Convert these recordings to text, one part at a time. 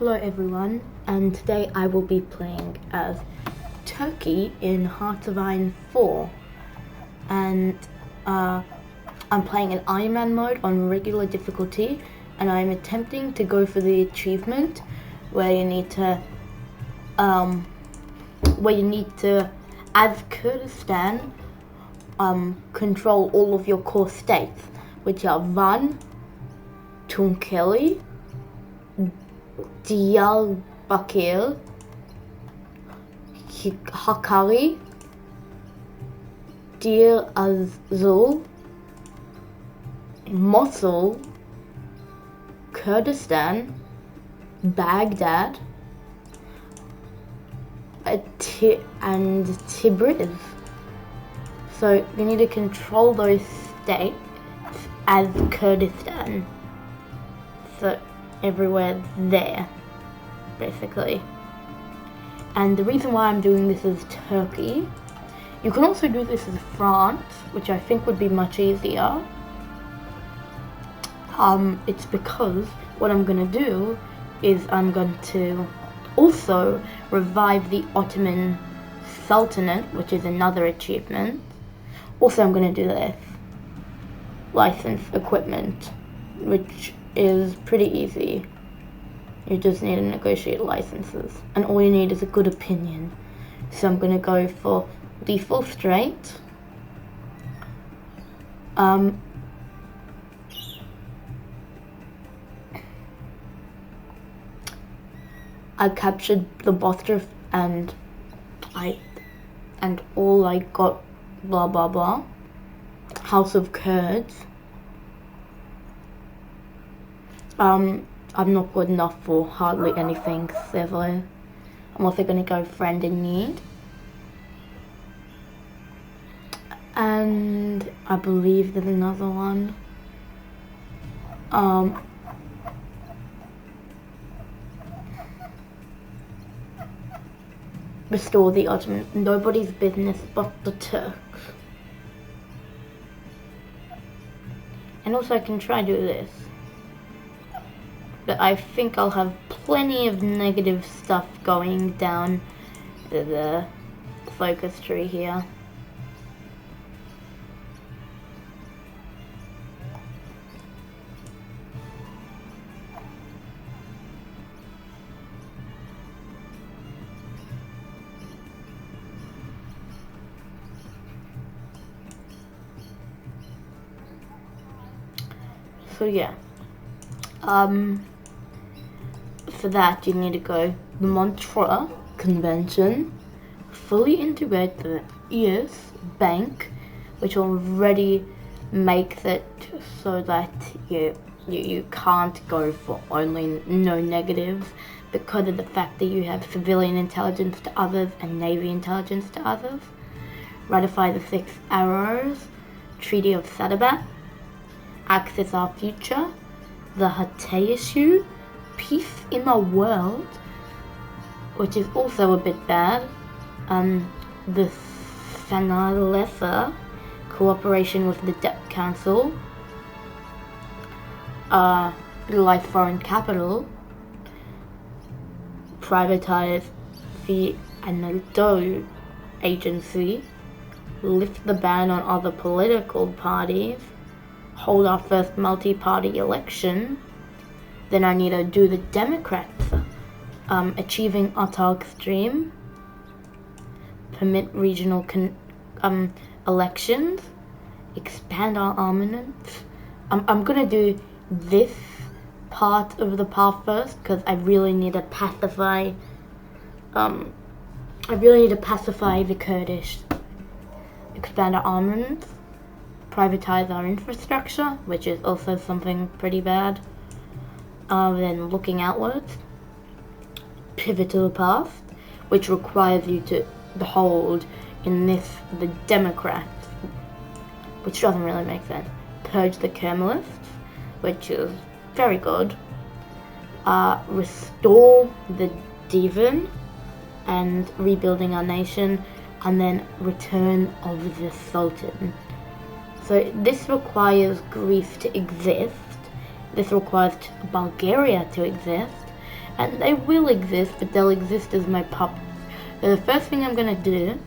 Hello everyone, and today I will be playing as Turkey in Hearts of Iron 4, and I'm playing in Iron Man mode on regular difficulty, and I'm attempting to go for the achievement where you need to, as Kurdistan, control all of your core states, which are Van, Tunkeli, Diyarbakir, Hakkari, Deir az-Zor, Mosul, Kurdistan, Baghdad, and Tabriz. So you need to control those states as Kurdistan. So everywhere there, basically. And the reason why I'm doing this is Turkey. You can also do this as France, which I think would be much easier. It's because what I'm going to do is I'm going to also revive the Ottoman Sultanate, which is another achievement. Also, I'm going to do this. License equipment, which is pretty easy. You just need to negotiate licenses, and all you need is a good opinion. So I'm going to go for lethal straight. I captured the Bostra and all I got blah blah blah. House of Kurds. I'm not good enough for hardly anything, so I'm also going to go friend in need. And I believe there's another one. Restore the Ottoman. Nobody's business but the Turks. And also I can try to do this. But I think I'll have plenty of negative stuff going down the focus tree here. So yeah. For that, you need to go the Montreux Convention, fully integrate the ES Bank, which already makes it so that you can't go for only no negatives because of the fact that you have civilian intelligence to others and Navy intelligence to others. Ratify the 6 Arrows, Treaty of Sadabat, Access Our Future, the Hatay Issue, Peace in the World, which is also a bit bad, the Sanalesa, cooperation with the Debt Council, Life Foreign Capital, privatize the Anadolu Agency, lift the ban on other political parties, hold our first multi-party election. Then I need to do the Democrats, achieving Ataturk's dream, permit regional elections, expand our armaments. I'm gonna do this part of the path first because I really need to pacify. The Kurdish. Expand our armaments, privatize our infrastructure, which is also something pretty bad. Then looking outwards, pivot to the past, which requires you to hold in the Democrats, which doesn't really make sense. Purge the Kemalists, which is very good. Restore the Divan and rebuilding our nation, and then return of the Sultan. So this requires Greece to exist. This requires Bulgaria to exist, and they will exist, but they'll exist as my puppets. So the first thing I'm gonna do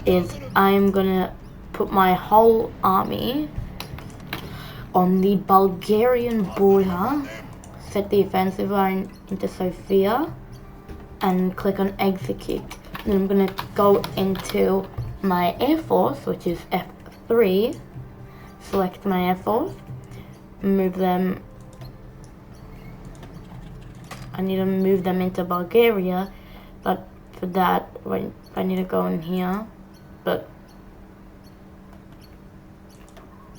is I'm gonna put my whole army on the Bulgarian border, set the offensive line into Sofia, and click on execute. Then I'm gonna go into my Air Force, which is F3, select my Air Force, move them. I need to move them into Bulgaria, but for that, I need to go in here, but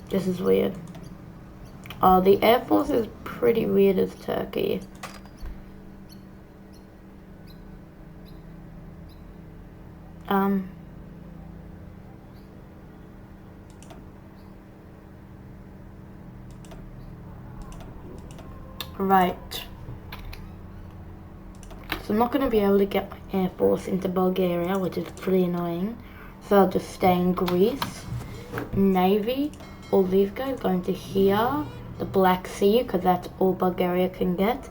this is weird. The Air Force is pretty weird as Turkey. Right. So I'm not going to be able to get my Air Force into Bulgaria, which is pretty annoying. So I'll just stay in Greece. Navy, all these guys go into here, the Black Sea, because that's all Bulgaria can get,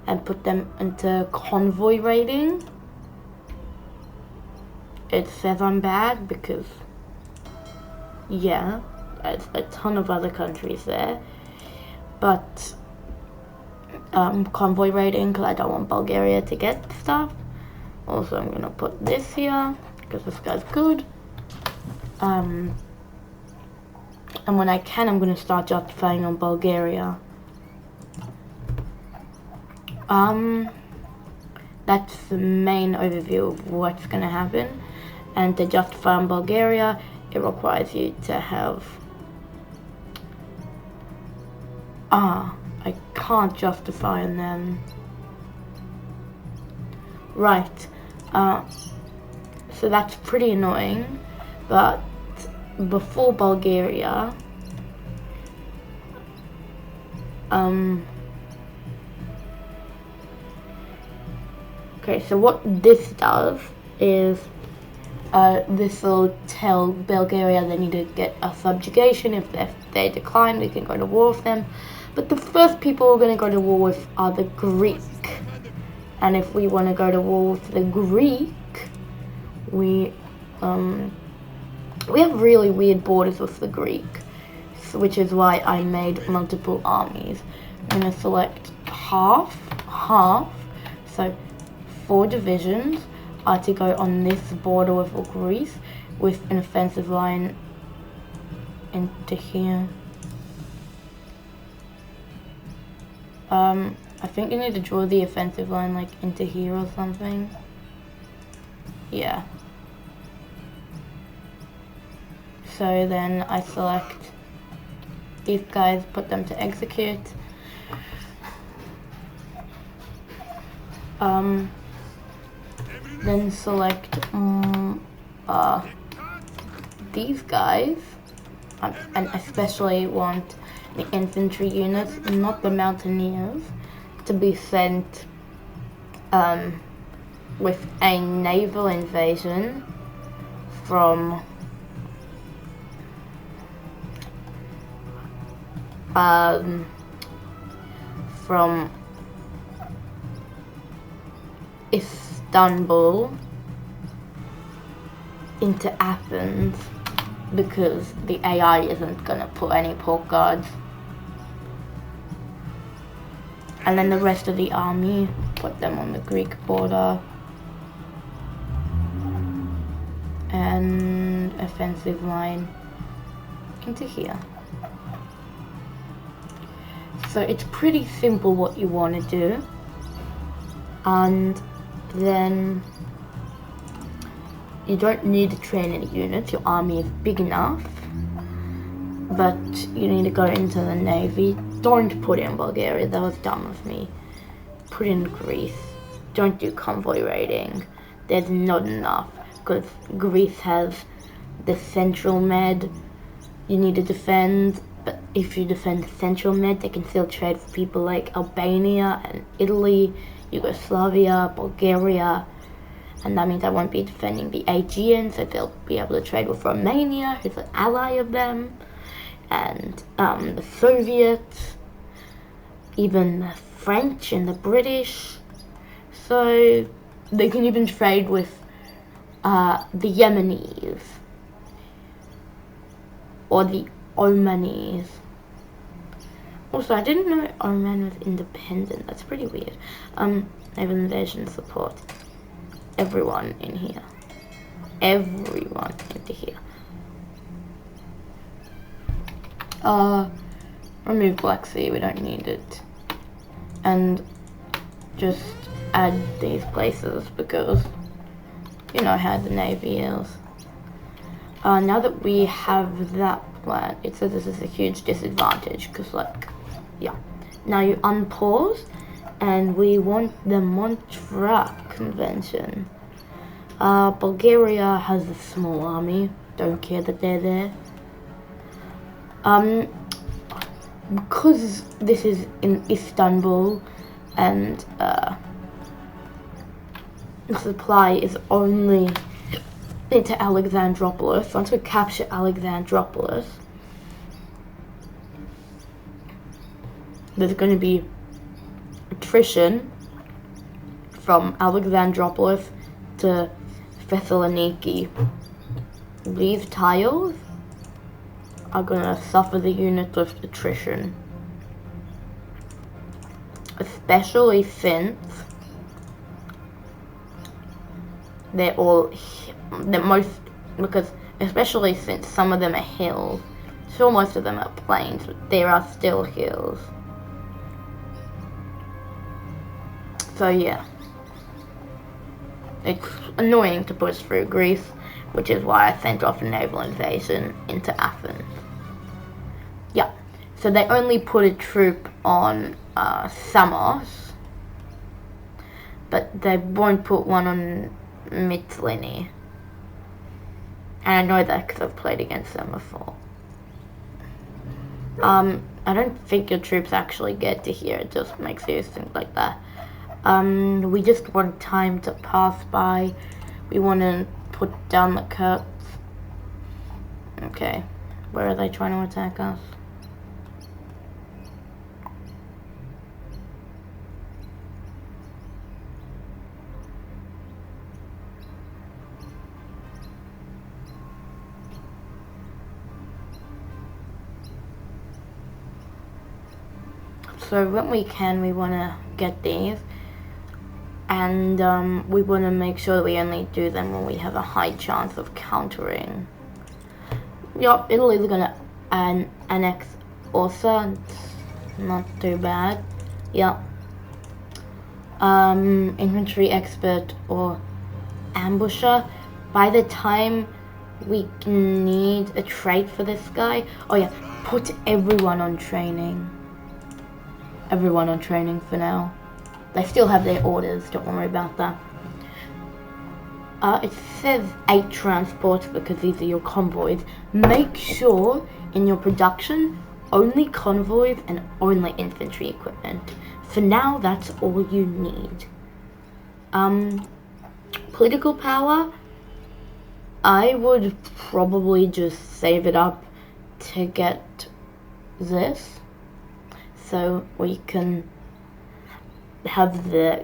and put them into convoy raiding. It says I'm bad because, yeah, there's a ton of other countries there, but convoy raiding because I don't want Bulgaria to get stuff. Also, I'm gonna put this here because this guy's good. And when I can, I'm gonna start justifying on Bulgaria. That's the main overview of what's gonna happen. And to justify on Bulgaria, it requires you to have I can't justify on them. Right. So that's pretty annoying. But before Bulgaria, okay, so what this does is this will tell Bulgaria they need to get a subjugation. If they decline, we can go to war with them. But the first people we're going to go to war with are the Greek. And if we want to go to war with the Greek, we have really weird borders with the Greek, which is why I made multiple armies. I'm going to select half, so 4 divisions are to go on this border with Greece with an offensive line into here. I think you need to draw the offensive line like into here or something. Yeah. So then I select these guys, put them to execute. Then select these guys, and especially want the infantry units, not the mountaineers, to be sent with a naval invasion from Istanbul into Athens, because the AI isn't gonna put any port guards. And then the rest of the army, put them on the Greek border. And offensive line into here. So it's pretty simple what you want to do. And then you don't need to train any units, your army is big enough. But you need to go into the navy. Don't put in Bulgaria, that was dumb of me. Put in Greece. Don't do convoy raiding. There's not enough, because Greece has the Central Med you need to defend. But if you defend the Central Med, they can still trade for people like Albania and Italy, Yugoslavia, Bulgaria. And that means I won't be defending the Aegean, so they'll be able to trade with Romania, who's an ally of them. And the Soviets, even the French and the British, So they can even trade with the Yemenis or the Omanis. Also, I didn't know Oman was independent. That's pretty weird. Naval invasion support. Everyone in here. Everyone into here. Remove Black Sea. We don't need it. And just add these places because you know how the Navy is. Now that we have that plan, it says this is a huge disadvantage because, like, yeah. Now you unpause, and we want the Montreux Convention. Bulgaria has a small army. Don't care that they're there. Because this is in Istanbul, and the supply is only into Alexandropolis. Once we capture Alexandropolis, there's going to be attrition from Alexandropolis to Thessaloniki. These tiles are going to suffer the unit of attrition, especially since especially since some of them are hills. Sure, most of them are plains, but there are still hills. So yeah, it's annoying to push through Greece, which is why I sent off a naval invasion into Athens. Yeah, so they only put a troop on Samos, but they won't put one on Mytilene. And I know that because I've played against them before. I don't think your troops actually get to here, it just makes you think like that. We just want time to pass by. We want to put down the Turks. Okay, where are they trying to attack us? So when we can, we want to get these. And we want to make sure that we only do them when we have a high chance of countering. Yup, Italy's gonna annex Orsa. It's not too bad. Yup. Infantry expert or ambusher. By the time we need a trait for this guy, oh yeah, put everyone on training. Everyone on training for now. They still have their orders, don't worry about that. It says 8 transports because these are your convoys. Make sure in your production, only convoys and only infantry equipment. For now, that's all you need. Political power, I would probably just save it up to get this. So we can have the,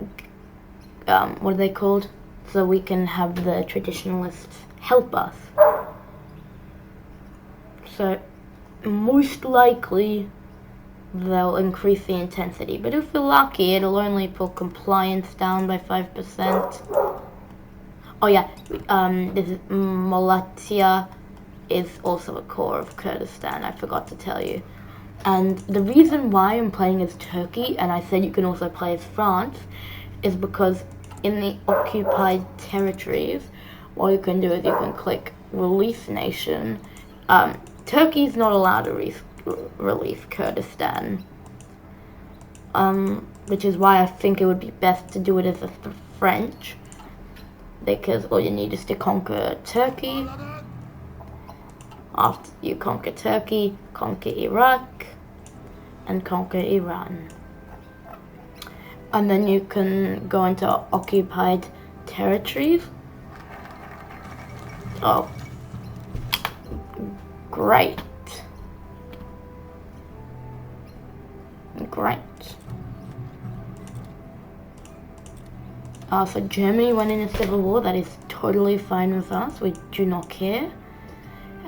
what are they called? So we can have the traditionalists help us. So most likely they'll increase the intensity, but if we're lucky, it'll only put compliance down by 5%. Oh yeah, this is Malatya is also a core of Kurdistan, I forgot to tell you. And the reason why I'm playing as Turkey, and I said you can also play as France, is because in the occupied territories, what you can do is you can click Release Nation. Turkey's not allowed to release Kurdistan, which is why I think it would be best to do it as the French, because all you need is to conquer Turkey. After you conquer Turkey, conquer Iraq, and conquer Iran. And then you can go into occupied territories. Oh, great. Great. So Germany went in a civil war. That is totally fine with us. We do not care.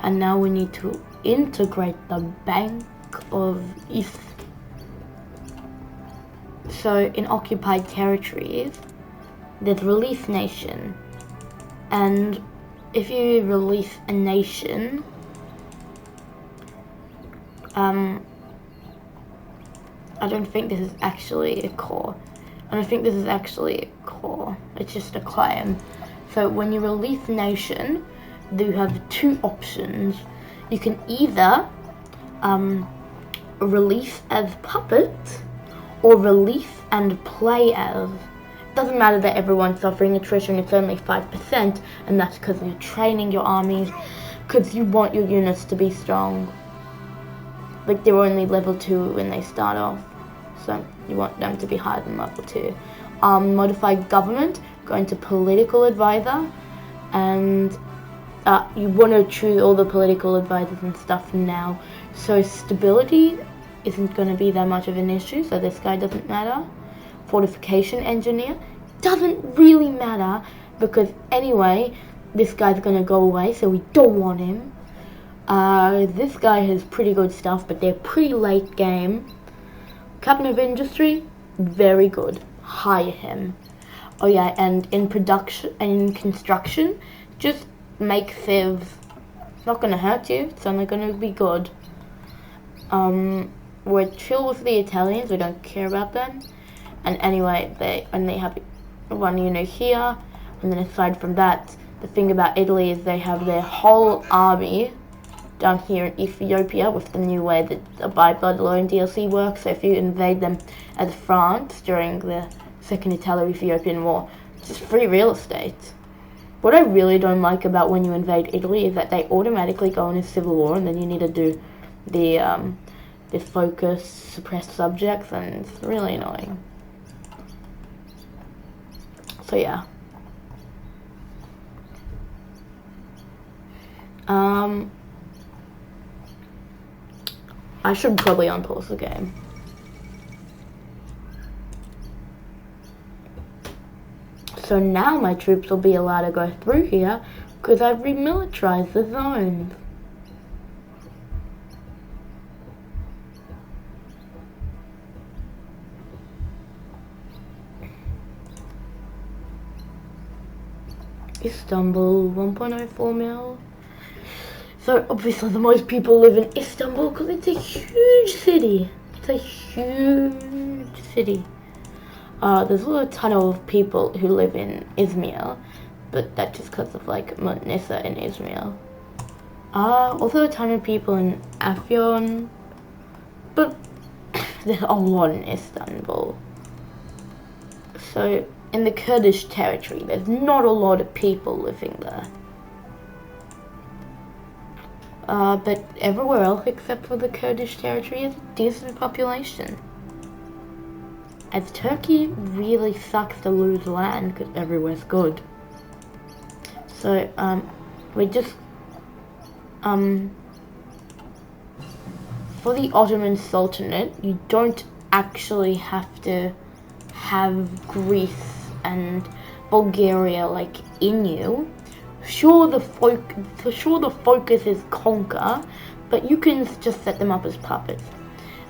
And now we need to integrate the Bank of East. So in occupied territories, there's release nation. And if you release a nation, I don't think this is actually a core. I don't think this is actually a core. It's just a claim. So when you release nation, you have two options. You can either release as puppet or release and play as. It doesn't matter that everyone's suffering attrition. It's only 5%, and that's because you're training your armies, because you want your units to be strong. Like, they're only level 2 when they start off, so you want them to be higher than level 2. Modified government, go into political advisor, and you want to choose all the political advisors and stuff now. So stability isn't going to be that much of an issue, so this guy doesn't matter. Fortification engineer doesn't really matter, because anyway, this guy's going to go away, so we don't want him. This guy has pretty good stuff, but they're pretty late game. Captain of Industry, very good. Hire him. Oh yeah, and in production and in construction, just make civs. It's not gonna hurt you. It's only gonna be good. We're chill with the Italians. We don't care about them. And anyway, they only have one unit here. And then aside from that, the thing about Italy is they have their whole army down here in Ethiopia with the new way that the by blood law in DLC works. So if you invade them as France during the Second Italo-Ethiopian War, it's just free real estate. What I really don't like about when you invade Italy is that they automatically go into civil war, and then you need to do the focus, suppress subjects, and it's really annoying. So yeah. I should probably unpause the game. So now my troops will be allowed to go through here because I've remilitarized the zones. Istanbul, 1.04 mil. So obviously the most people live in Istanbul because it's a huge city. It's a huge city. There's a ton of people who live in Izmir, but that's just because of like Manisa in Izmir. Also a ton of people in Afyon, but there's a lot in Istanbul. So in the Kurdish territory, there's not a lot of people living there. But everywhere else except for the Kurdish territory is a decent population. As Turkey really sucks to lose land because everywhere's good. So, we just, for the Ottoman Sultanate, you don't actually have to have Greece and Bulgaria like in you. Sure, the focus is conquer, but you can just set them up as puppets.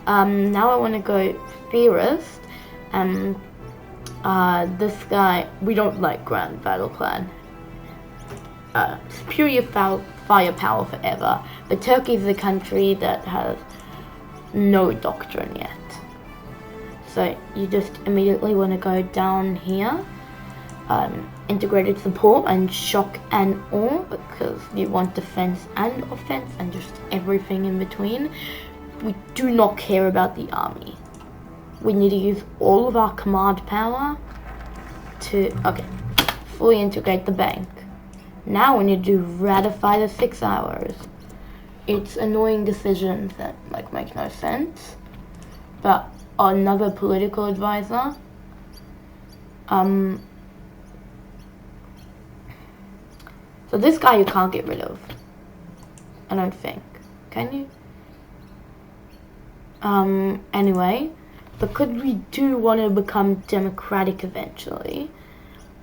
Now I want to go theorist. This guy, we don't like Grand Battle Plan. Superior firepower forever. But Turkey's the country that has no doctrine yet. So you just immediately want to go down here. Integrated support and shock and awe, because you want defense and offense and just everything in between. We do not care about the army. We need to use all of our command power to, fully integrate the bank. Now we need to ratify the 6 hours. It's annoying decisions that make no sense. But another political advisor, so this guy you can't get rid of. I don't think. Can you? Anyway, because we do want to become democratic eventually,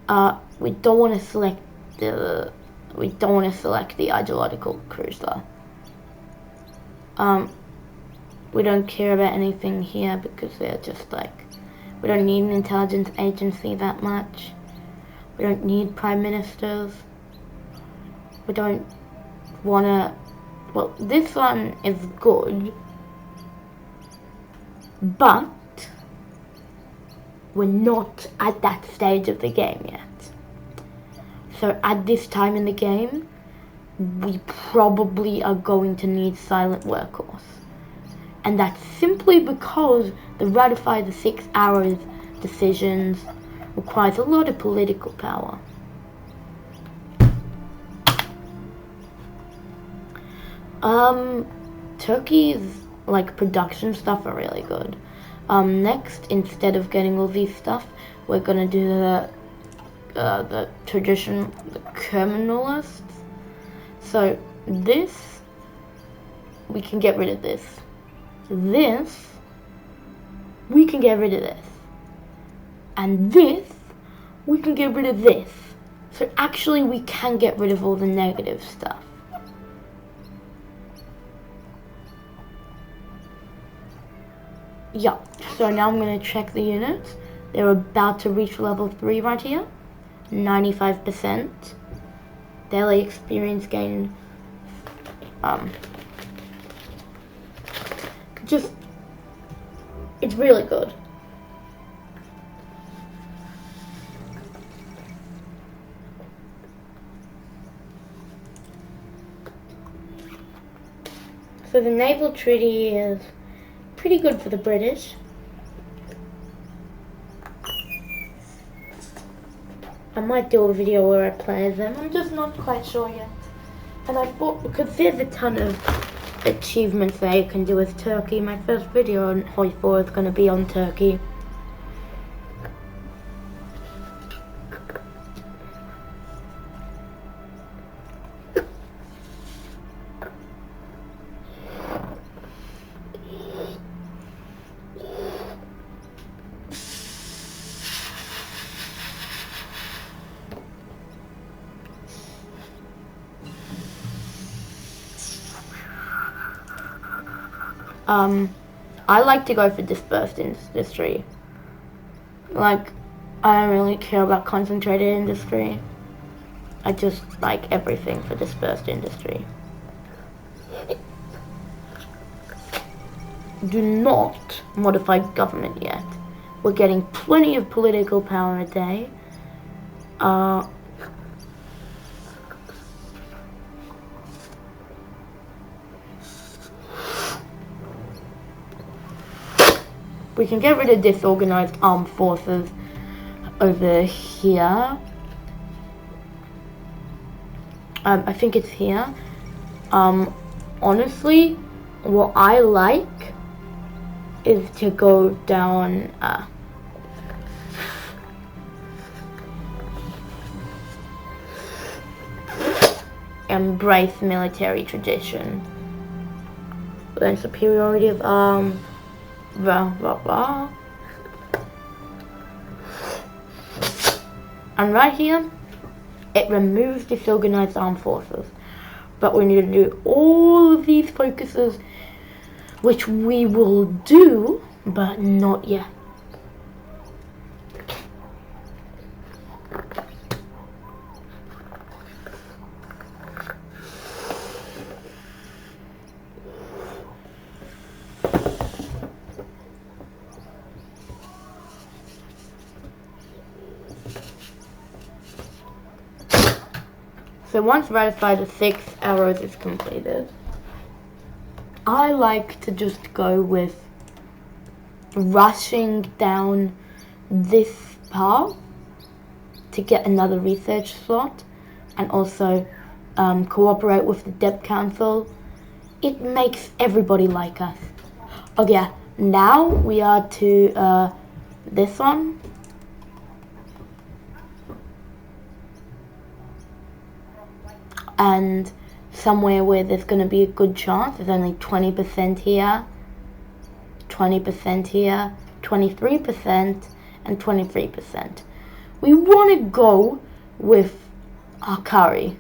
We don't want to select the ideological cruiser. We don't care about anything here because they're just like, we don't need an intelligence agency that much. We don't need prime ministers. We don't want to, well, this one is good, but we're not at that stage of the game yet. So at this time in the game, we probably are going to need silent workhorse. And that's simply because the ratify the 6 hours decisions requires a lot of political power. Turkey's like production stuff are really good. Next, instead of getting all these stuff, we're gonna do the criminalists. So this, we can get rid of this. This, we can get rid of this. And this, we can get rid of this. So actually we can get rid of all the negative stuff. Yeah, so now I'm going to check the units. They're about to reach level 3 right here. 95%. Daily experience gain. It's really good. So the naval treaty is pretty good for the British. I might do a video where I play them. I'm just not quite sure yet. And I thought, because there's a ton of achievements that you can do with Turkey, my first video on HOI4 is going to be on Turkey. I like to go for dispersed industry. Like, I don't really care about concentrated industry. I just like everything for dispersed industry. Do not modify government yet. We're getting plenty of political power a day. We can get rid of disorganized armed forces over here. I think it's here. Honestly, what I like is to go down embrace military tradition. Then superiority of and right here, it removes disorganized armed forces. But we need to do all of these focuses, which we will do, but not yet. So once ratify the 6 arrows is completed, I like to just go with rushing down this path to get another research slot, and also cooperate with the Debt Council. It makes everybody like us. Oh yeah, now we are to this one. And somewhere where there's going to be a good chance, there's only 20% here, 20% here, 23%, and 23%. we want to go with our curry.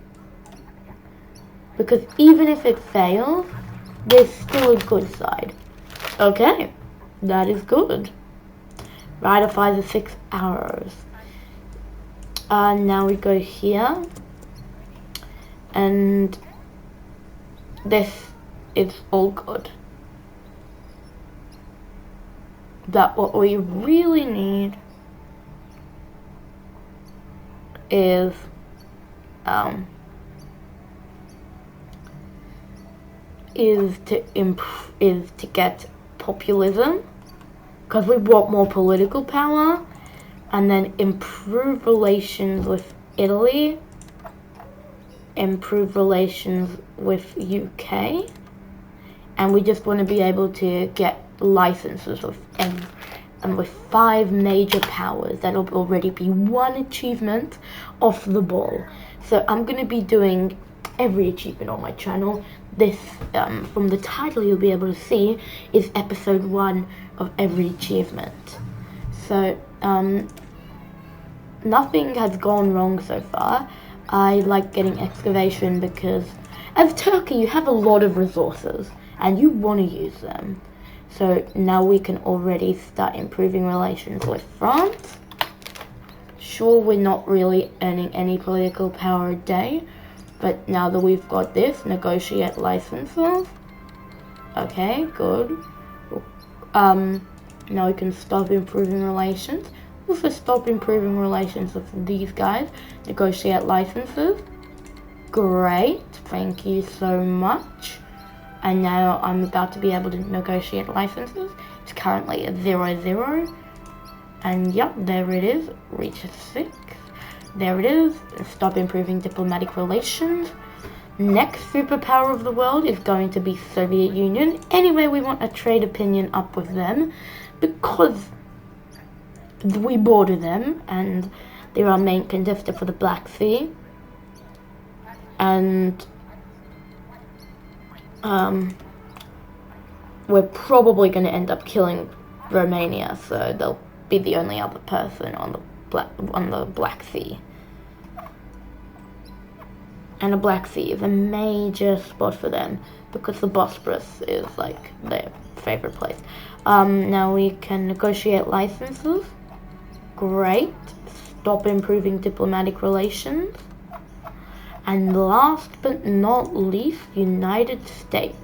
Because even if it fails, there's still a good side. Okay, that is good. Rider fires the 6 arrows. Now we go here. And this is all good. But what we really need is to get populism, because we want more political power, and then improve relations with Italy, improve relations with UK, and we just want to be able to get licenses with and with 5 major powers. That'll already be one achievement off the ball. So I'm going to be doing every achievement on my channel. This, from the title you'll be able to see, is episode 1 of every achievement. So, nothing has gone wrong so far. I like getting excavation because as Turkey you have a lot of resources and you want to use them. So now we can already start improving relations with France. Sure, we're not really earning any political power a day, but now that we've got this, negotiate licenses. Okay, good. Now we can stop improving relations. Also stop improving relations with these guys. Negotiate licenses. Great, thank you so much. And now I'm about to be able to negotiate licenses. It's currently at 0-0. And yep, there it is. Reach 6. There it is. Stop improving diplomatic relations. Next superpower of the world is going to be Soviet Union. Anyway, we want a trade opinion up with them because we border them and they're our main contender for the Black Sea. And we're probably going to end up killing Romania, so they'll be the only other person on the Black Sea. And the Black Sea is a major spot for them because the Bosporus is like their favorite place. Now we can negotiate licenses. Great. Stop improving diplomatic relations. And last but not least, United States.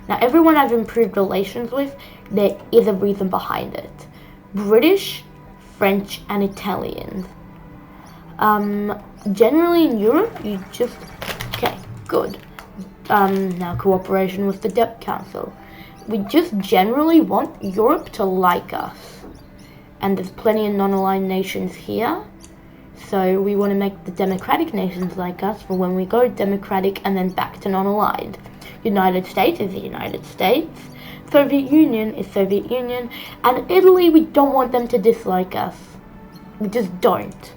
Now everyone I've improved relations with, there is a reason behind it. British, French, and Italians. Generally in Europe, you just... Okay, good. Now cooperation with the Debt Council. We just generally want Europe to like us. And there's plenty of non-aligned nations here. So we want to make the democratic nations like us for when we go democratic and then back to non-aligned. United States is the United States. Soviet Union is Soviet Union. And Italy, we don't want them to dislike us. We just don't.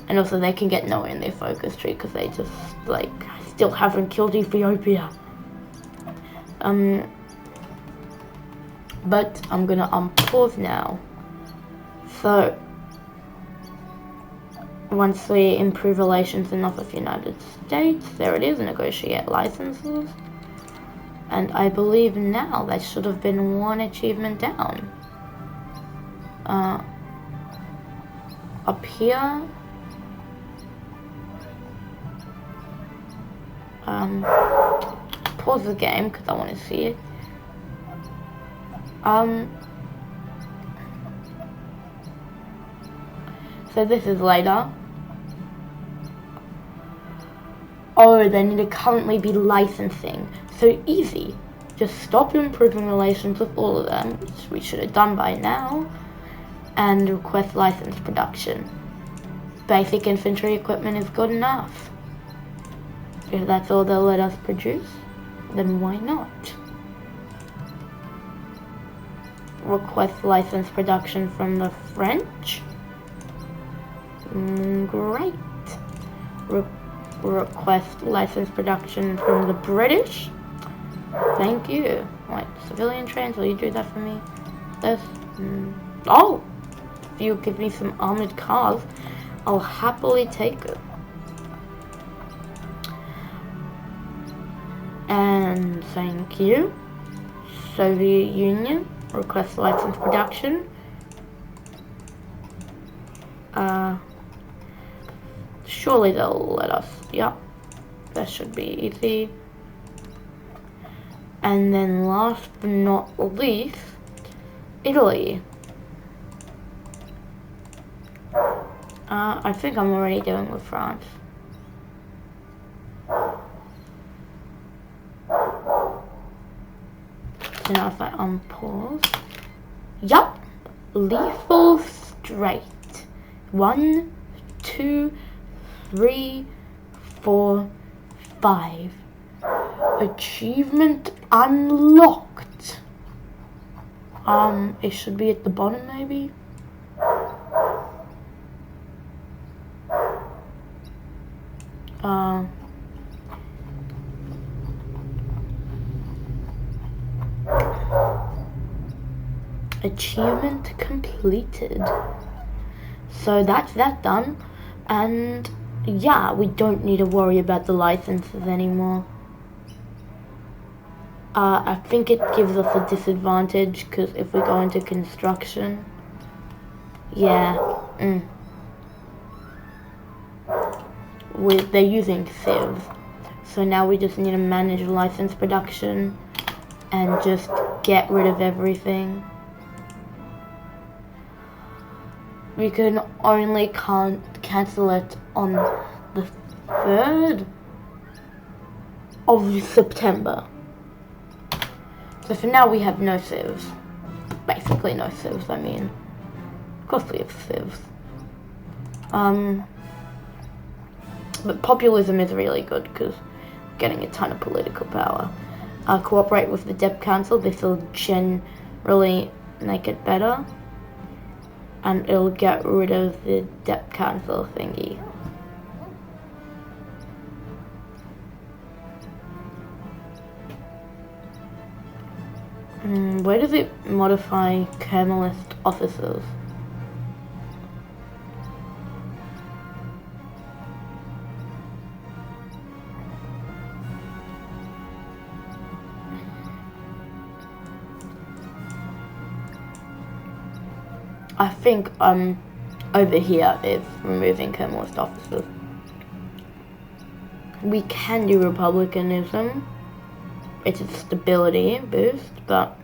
And also they can get nowhere in their focus tree because they just, like, still haven't killed Ethiopia. But I'm gonna unpause now. So, once we improve relations enough with the United States, there it is, negotiate licenses. And I believe now that should have been one achievement down. Up here. Pause the game because I want to see it. So this is later. Oh, they need to currently be licensing. So easy. Just stop improving relations with all of them, which we should have done by now, and request license production. Basic infantry equipment is good enough. If that's all they'll let us produce, then why not? Request license production from the French. Great. Request license production from the British. Thank you. Right, civilian trains, will you do that for me? This. Oh! you give me some armored cars, I'll happily take it. And thank you. Soviet Union, request license production. Surely they'll let us. Yep, that should be easy. And then last but not least, Italy. I think I'm already dealing with France. So now if I unpause. Yup! Lethal straight. 1, 2, 3, 4, 5. Achievement unlocked. It should be at the bottom maybe. Achievement completed. So that's that done, and yeah, we don't need to worry about the licenses anymore. I think it gives us a disadvantage because if we go into construction, yeah, they're using civs, so now we just need to manage license production and just get rid of everything. We can only cancel it on the 3rd of September. So for now we have no civs. Basically no civs, I mean. Of course we have civs. But populism is really good because we're getting a ton of political power. Cooperate with the Debt Council. This will generally make it better. And it'll get rid of the Debt Council thingy. Where does it modify Kemalist officers? I think over here is removing Kemalist officers. We can do republicanism. It's a stability boost, but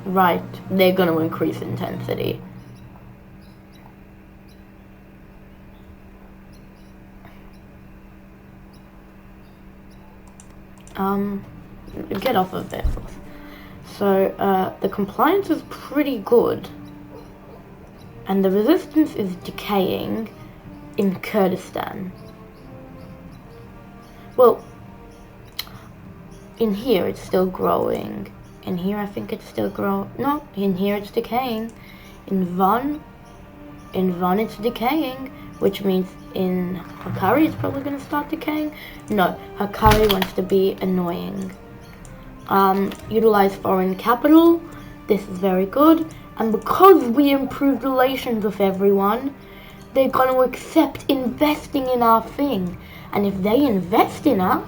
right, they're gonna increase intensity. Get off of there. So the compliance is pretty good, and the resistance is decaying in Kurdistan. Well, in here it's still growing. In here I think it's still growing. No, in here it's decaying. In Van it's decaying, which means in Hakkari it's probably going to start decaying. No, Hakkari wants to be annoying. Utilize foreign capital. This is very good. And because we improved relations with everyone, they're going to accept investing in our thing. And if they invest in us,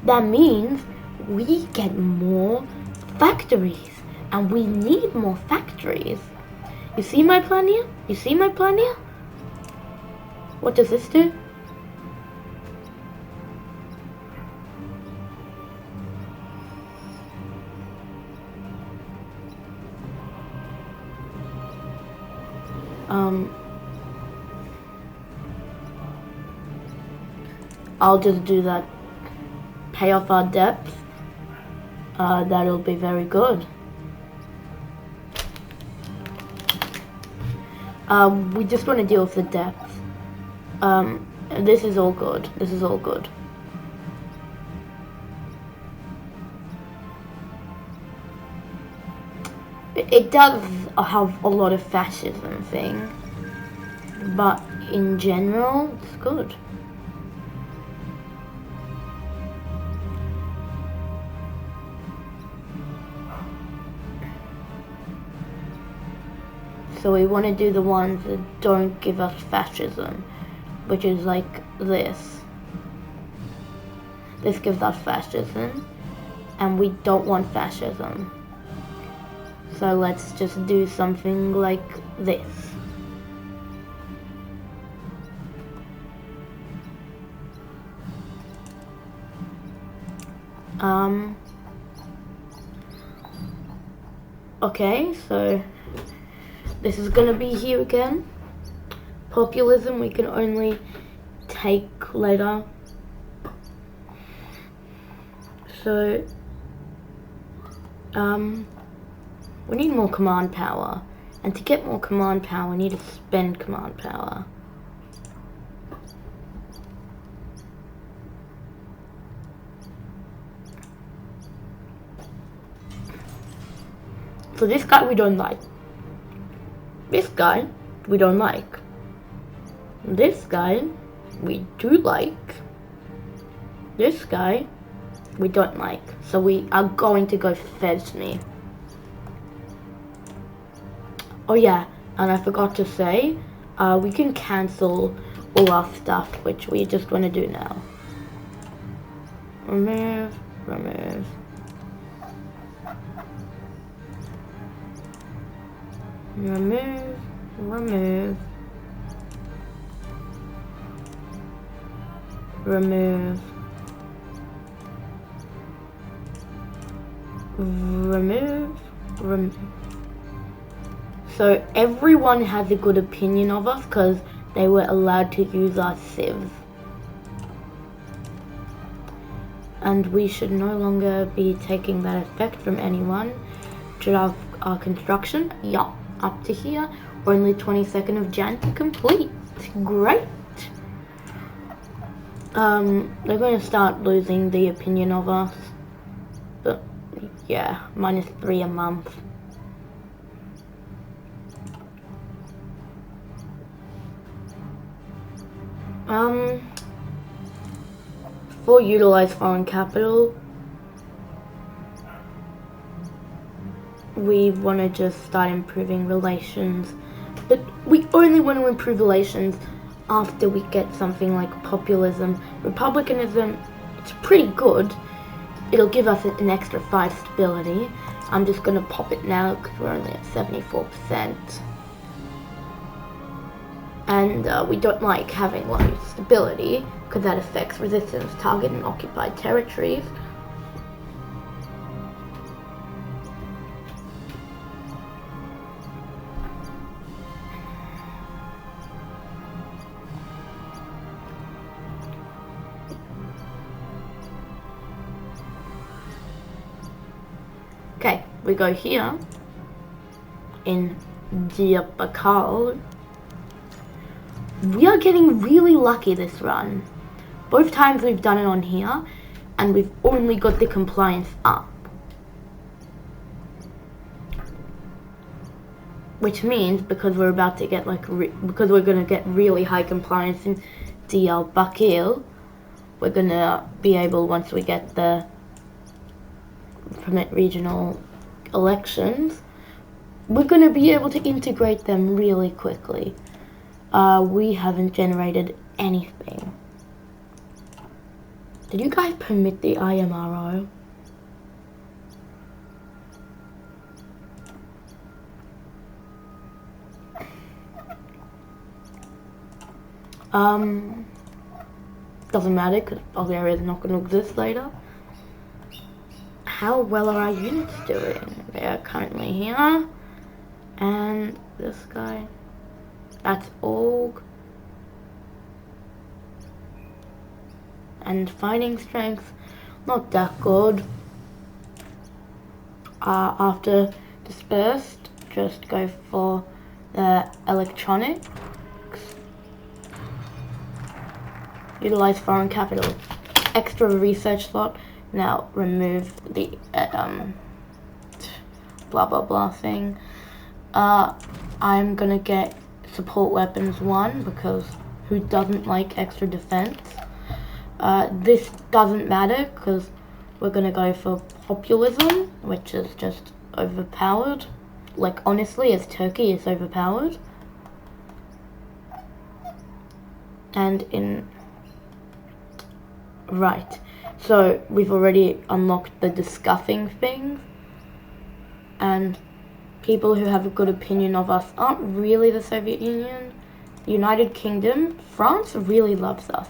that means we get more factories. And we need more factories. You see my plan here? You see my plan here? What does this do? I'll just do that. Pay off our debts. That'll be very good. We just want to deal with the debts. This is all good. This is all good. It does have a lot of fascism thing, but in general, it's good. So we want to do the ones that don't give us fascism, which is like this. This gives us fascism, and we don't want fascism. So let's just do something like this. Okay, so this is gonna be here again. Populism we can only take later. So, we need more command power. And to get more command power, we need to spend command power. So this guy we don't like. This guy we don't like. This guy we do like. This guy we don't like. So we are going to go Fesni. Oh yeah, and I forgot to say, we can cancel all our stuff, which we just want to do now. Remove, remove. Remove, remove. Remove. Remove, remove. So everyone has a good opinion of us because they were allowed to use our civs. And we should no longer be taking that effect from anyone. Should our construction? Yup, up to here. Only 22nd of Jan to complete. Great. They're going to start losing the opinion of us. But yeah, -3 a month. For utilize foreign capital, we want to just start improving relations, but we only want to improve relations after we get something like populism. Republicanism, it's pretty good. It'll give us an extra 5 stability. I'm just going to pop it now because we're only at 74%. And we don't like having low stability because that affects resistance, target, and occupied territories. Okay, we go here in Diabakal. We are getting really lucky this run. Both times we've done it on here, and we've only got the compliance up. Which means, because we're about to get because we're going to get really high compliance in DL Bakil, we're going to be able, once we get the permit regional elections, we're going to be able to integrate them really quickly. We haven't generated anything. Did you guys permit the IMRO? Doesn't matter because Bulgaria is not going to exist later. How well are our units doing? They are currently here. And this guy. That's org. And fighting strength, not that good. After dispersed, just go for the electronics. Utilize foreign capital. Extra research slot. Now remove the blah blah blah thing. I'm gonna get support weapons 1 because who doesn't like extra defense? This doesn't matter because we're gonna go for populism, which is just overpowered. like, honestly, as Turkey is overpowered. And in... Right. So, we've already unlocked the discussing thing. And people who have a good opinion of us aren't really the Soviet Union. United Kingdom, France really loves us.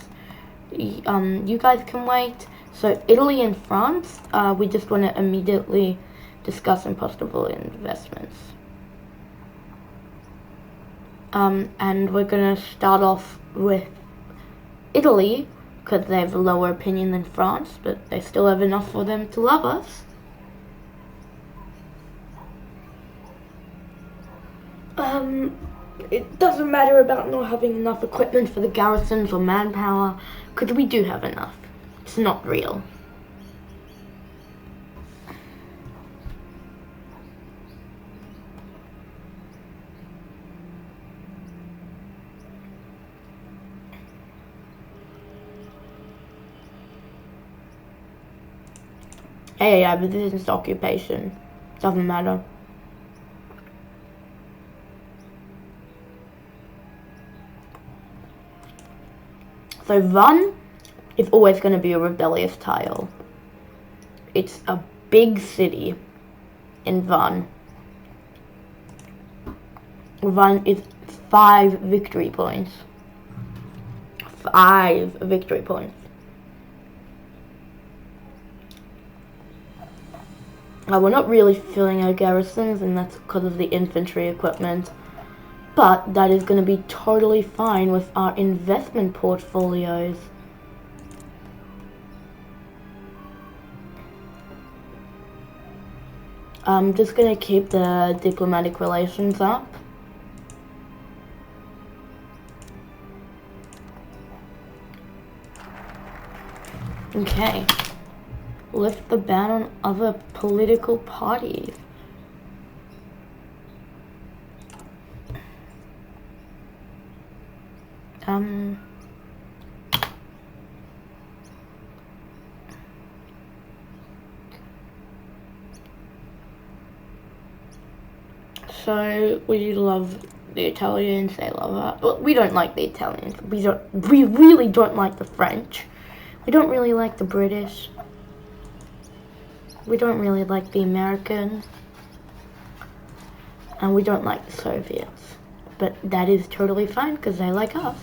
You guys can wait. So Italy and France, we just want to immediately discuss impossible investments. And we're going to start off with Italy, because they have a lower opinion than France, but they still have enough for them to love us. It doesn't matter about not having enough equipment for the garrisons or manpower, because we do have enough. It's not real. Yeah, but this is occupation. Doesn't matter. So Van is always going to be a rebellious tile. It's a big city in Van. Van is 5 victory points. 5 victory points. We're not really filling our garrisons, and that's because of the infantry equipment. But that is going to be totally fine with our investment portfolios. I'm just going to keep the diplomatic relations up. Okay. Lift the ban on other political parties. So we love the Italians, they love us. Well, we don't like the Italians. We really don't like the French. We don't really like the British. We don't really like the Americans. And we don't like the Soviets. But that is totally fine because they like us.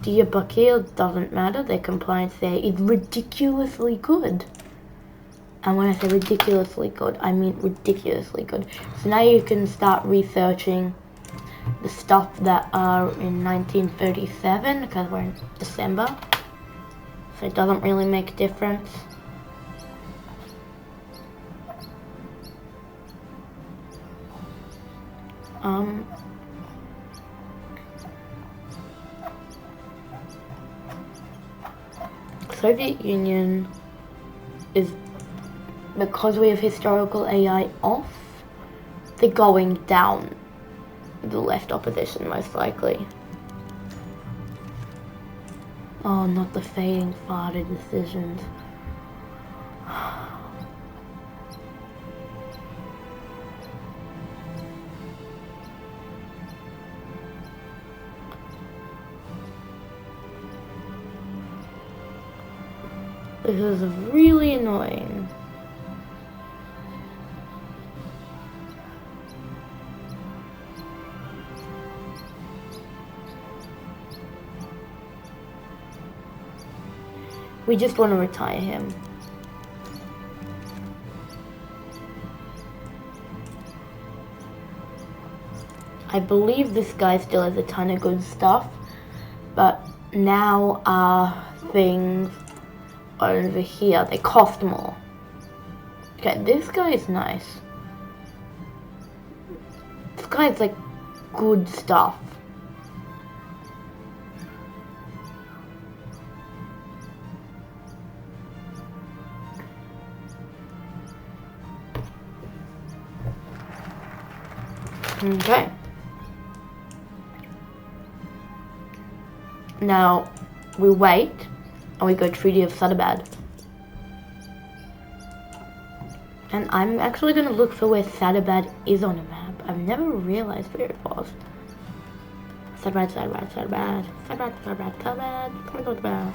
Diyarbakir doesn't matter. Their compliance there is ridiculously good. And when I say ridiculously good, I mean ridiculously good. So now you can start researching the stuff that are in 1937 because we're in December. So it doesn't really make a difference. Soviet Union is, because we have historical AI off, they're going down the left opposition most likely. Oh, not the fading farted decisions. This is really annoying. We just want to retire him. I believe this guy still has a ton of good stuff, but now our things are over here. They cost more. Okay, this guy is nice. This guy's like good stuff. Okay. Now, we wait, and we go Treaty of Sadabad. And I'm actually going to look for where Sadabad is on a map. I've never realized where it was. Sadabad, Sadabad, Sadabad, Sadabad, Sadabad, Sadabad, Sadabad.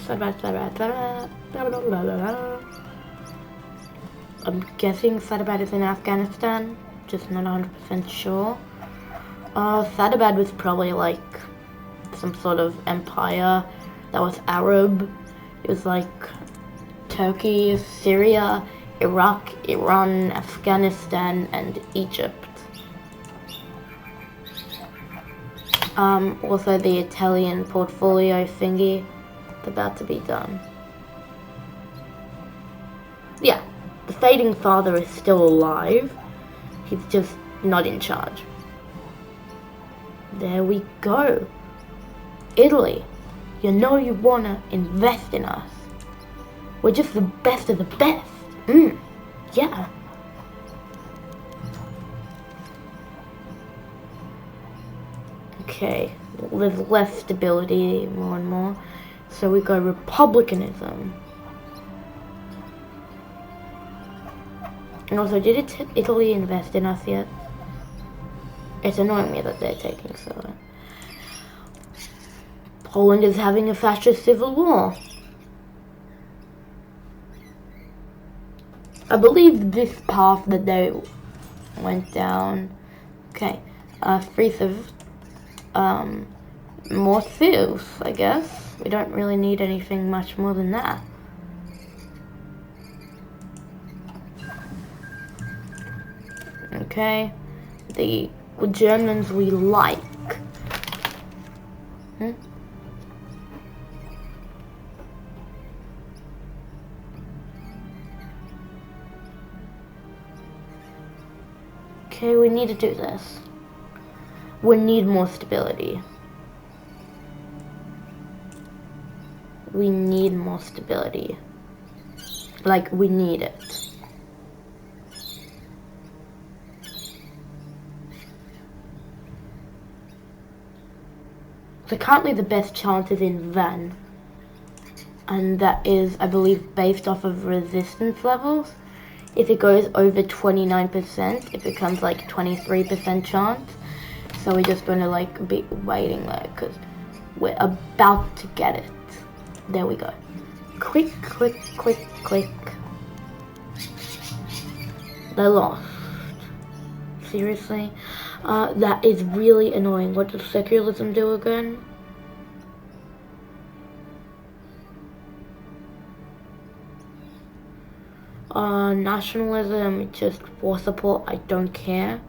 Sadabad, Sadabad, Sadabad. I'm guessing Sadabad is in Afghanistan. Just not 100% sure. Sadabad was probably like some sort of empire that was Arab. It was like Turkey, Syria, Iraq, Iran, Afghanistan, and Egypt. Also the Italian portfolio thingy, it's about to be done. Yeah, the fading father is still alive. He's just not in charge. There we go. Italy, you know you wanna invest in us. We're just the best of the best. Yeah. Okay, well, there's less stability more and more. So we go republicanism. And also, did Italy invest in us yet? It's annoying me that they're taking so long. Poland is having a fascist civil war. I believe this path that they went down. Okay, free civ. More civs, I guess. We don't really need anything much more than that. Okay, the Germans we like. Okay, we need to do this. We need more stability. We need more stability. Like, we need it. So currently the best chance is in Van. And that is, I believe, based off of resistance levels. If it goes over 29%, it becomes like 23% chance. So we're just going to like be waiting there because we're about to get it. There we go. Click, click, click, click. They lost. Seriously? That is really annoying. What does secularism do again? Nationalism, just war support, I don't care.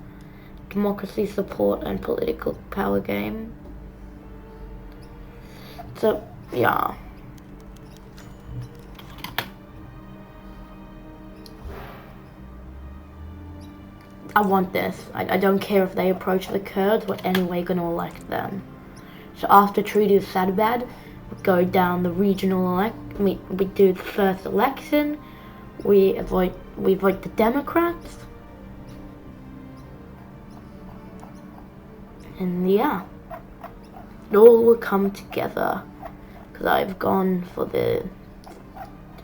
Democracy support and political power game. So, yeah. I want this. I don't care if they approach the Kurds, we're anyway going to elect them. So after Treaty of Sadabad, we go down the regional we do the first election. We vote the Democrats. And yeah, it all will come together. Because I've gone for the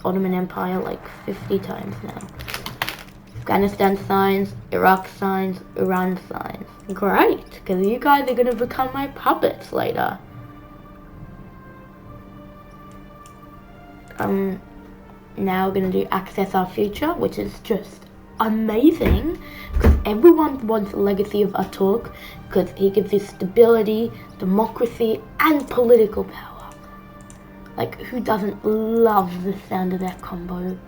Ottoman Empire like 50 times now. Afghanistan signs, Iraq signs, Iran signs. Great, because you guys are going to become my puppets later. Now we're going to do Access Our Future, which is just amazing. Because everyone wants the legacy of Ataturk, because he gives you stability, democracy, and political power. Like, who doesn't love the sound of that combo?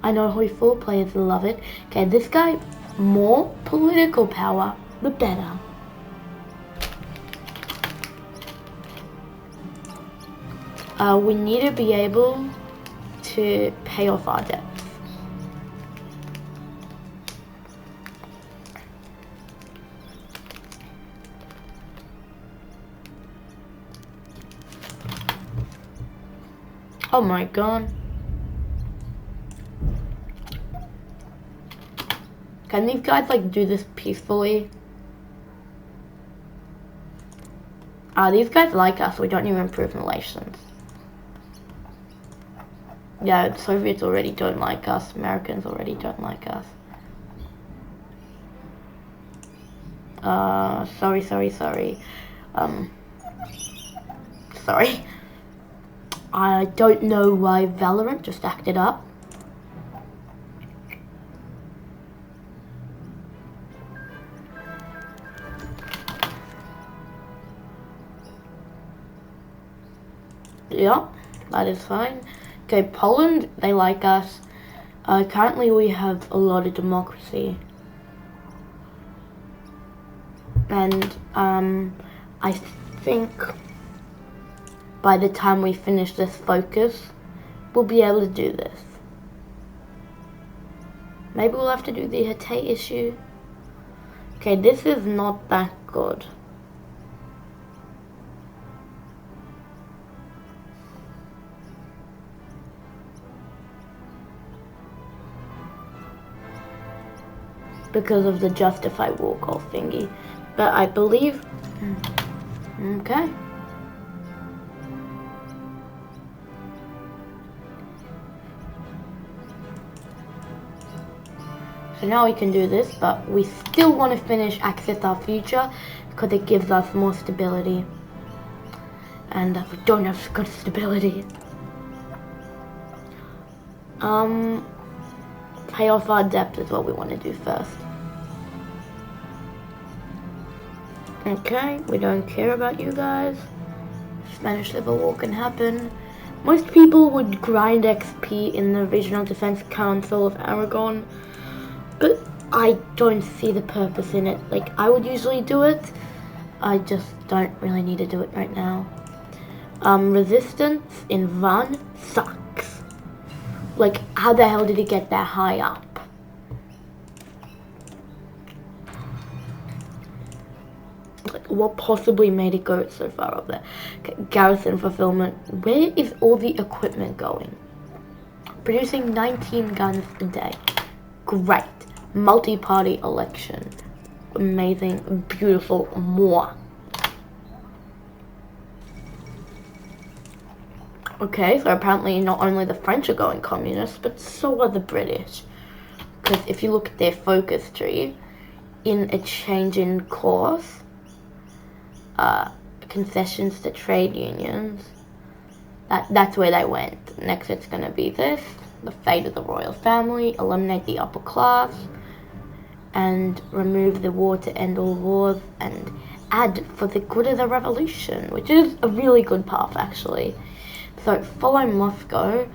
I know HOI4 players love it. Okay, this guy, more political power, the better. We need to be able to pay off our debts. Oh my god. Can these guys like do this peacefully? These guys like us, we don't need to improve relations. Yeah, Soviets already don't like us. Americans already don't like us. Sorry. Sorry. I don't know why Valorant just acted up. Yeah, that is fine. Okay, Poland, they like us. Currently we have a lot of democracy. And, I think by the time we finish this focus, we'll be able to do this. Maybe we'll have to do the Hatay issue. Okay, this is not that good. Because of the justify war goal thingy. But I believe... Okay. So now we can do this, but we still want to finish Access Our Future because it gives us more stability. And we don't have good stability. Pay off our debt is what we want to do first. Okay, we don't care about you guys. Spanish Civil War can happen. Most people would grind XP in the Regional Defense Council of Aragon, but I don't see the purpose in it. Like, I would usually do it. I just don't really need to do it right now. Resistance in Van sucks. Like, how the hell did he get that high up? Like, what possibly made it go so far up there? Okay, garrison fulfillment. Where is all the equipment going? Producing 19 guns a day. Great. Multi-party election. Amazing. Beautiful. More. Okay, so apparently not only the French are going communist, but so are the British. Because if you look at their focus tree, in a change in course, concessions to trade unions, that's where they went. Next it's going to be this, the fate of the royal family, eliminate the upper class, and remove the war to end all wars, and add for the good of the revolution, which is a really good path actually. So follow Moscow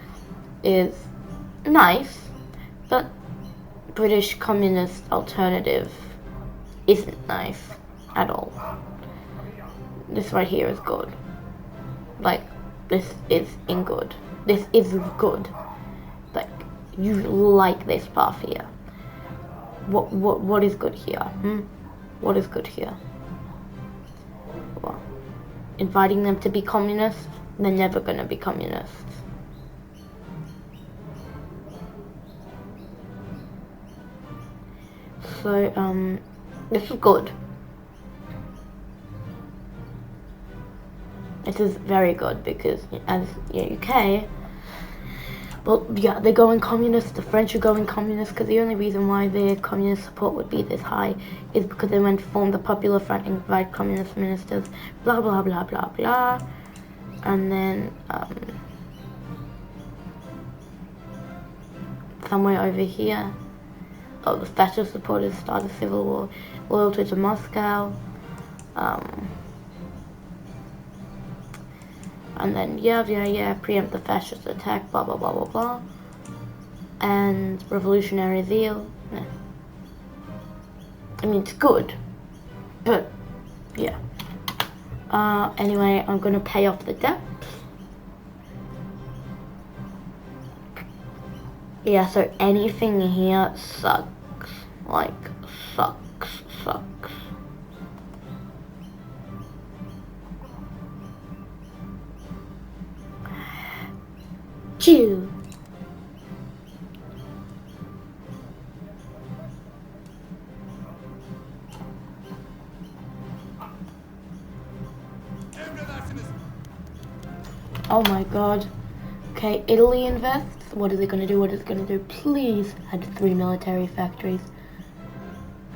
is nice, but British communist alternative isn't nice at all. This right here is good. Like, this is good. This is good. Like, you like this path here. What is good here? What is good here? Well, inviting them to be communists, they're never gonna be communists. So, this is good. This is very good because as the UK, well, yeah, they're going communist. The French are going communist because the only reason why their communist support would be this high is because they went to form the Popular Front and invite communist ministers, blah, blah, blah, blah, blah. And then, somewhere over here, the fascist supporters started a civil war, loyalty to Moscow, and then preempt the fascist attack, blah blah blah blah blah, and revolutionary zeal. Yeah. I mean, it's good, but yeah. Anyway, I'm gonna pay off the debt. Yeah, so anything here sucks. Like, sucks. Chew. Oh my god. Okay. Okay, Italy invests. What is it gonna do? What is it gonna do? Please add 3 military factories.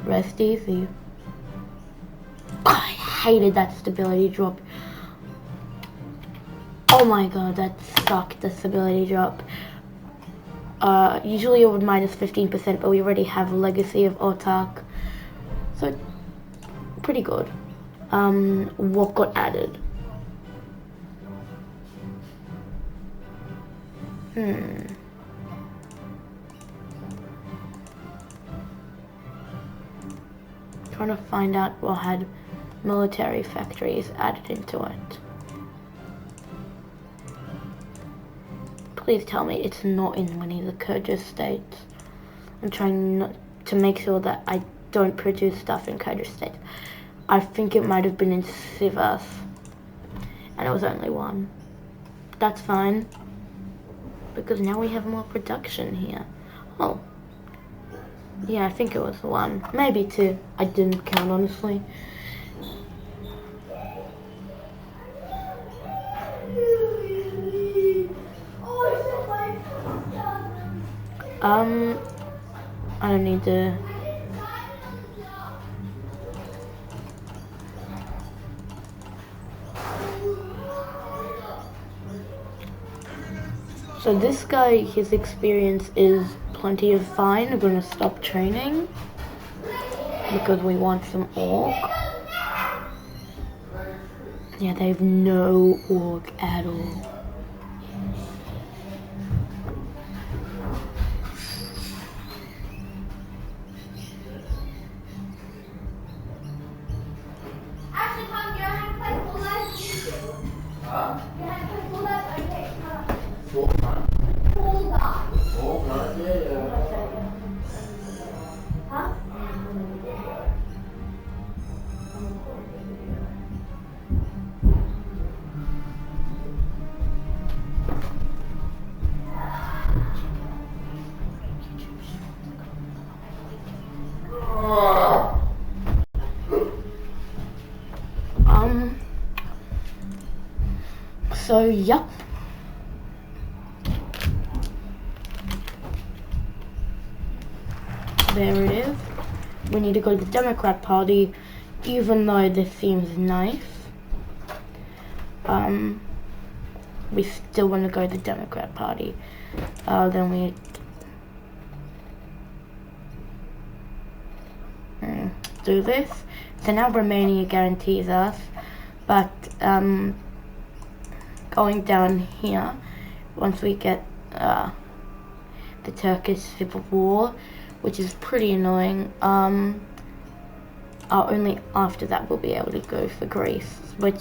Rest easy. I hated that stability drop. Oh my god, that sucked, the stability drop. Usually it would minus 15%, but we already have a legacy of Ataturk. So, pretty good. What got added? Trying to find out what had military factories added into it. Please tell me it's not in any of the Kurdish states. I'm trying not to make sure that I don't produce stuff in Kurdish states. I think it might have been in Sivas, and it was only 1. That's fine, because now we have more production here. Oh, yeah, I think it was 1, maybe 2. I didn't count, honestly. I don't need to. So this guy, his experience is plenty of fine. We're gonna stop training because we want some orc. Yeah, they have no orc at all. So, yep. There it is. We need to go to the Democrat Party, even though this seems nice. We still want to go to the Democrat Party. Then we do this. So now Romania guarantees us, but going down here, once we get the Turkish Civil War, which is pretty annoying, only after that we'll be able to go for Greece, but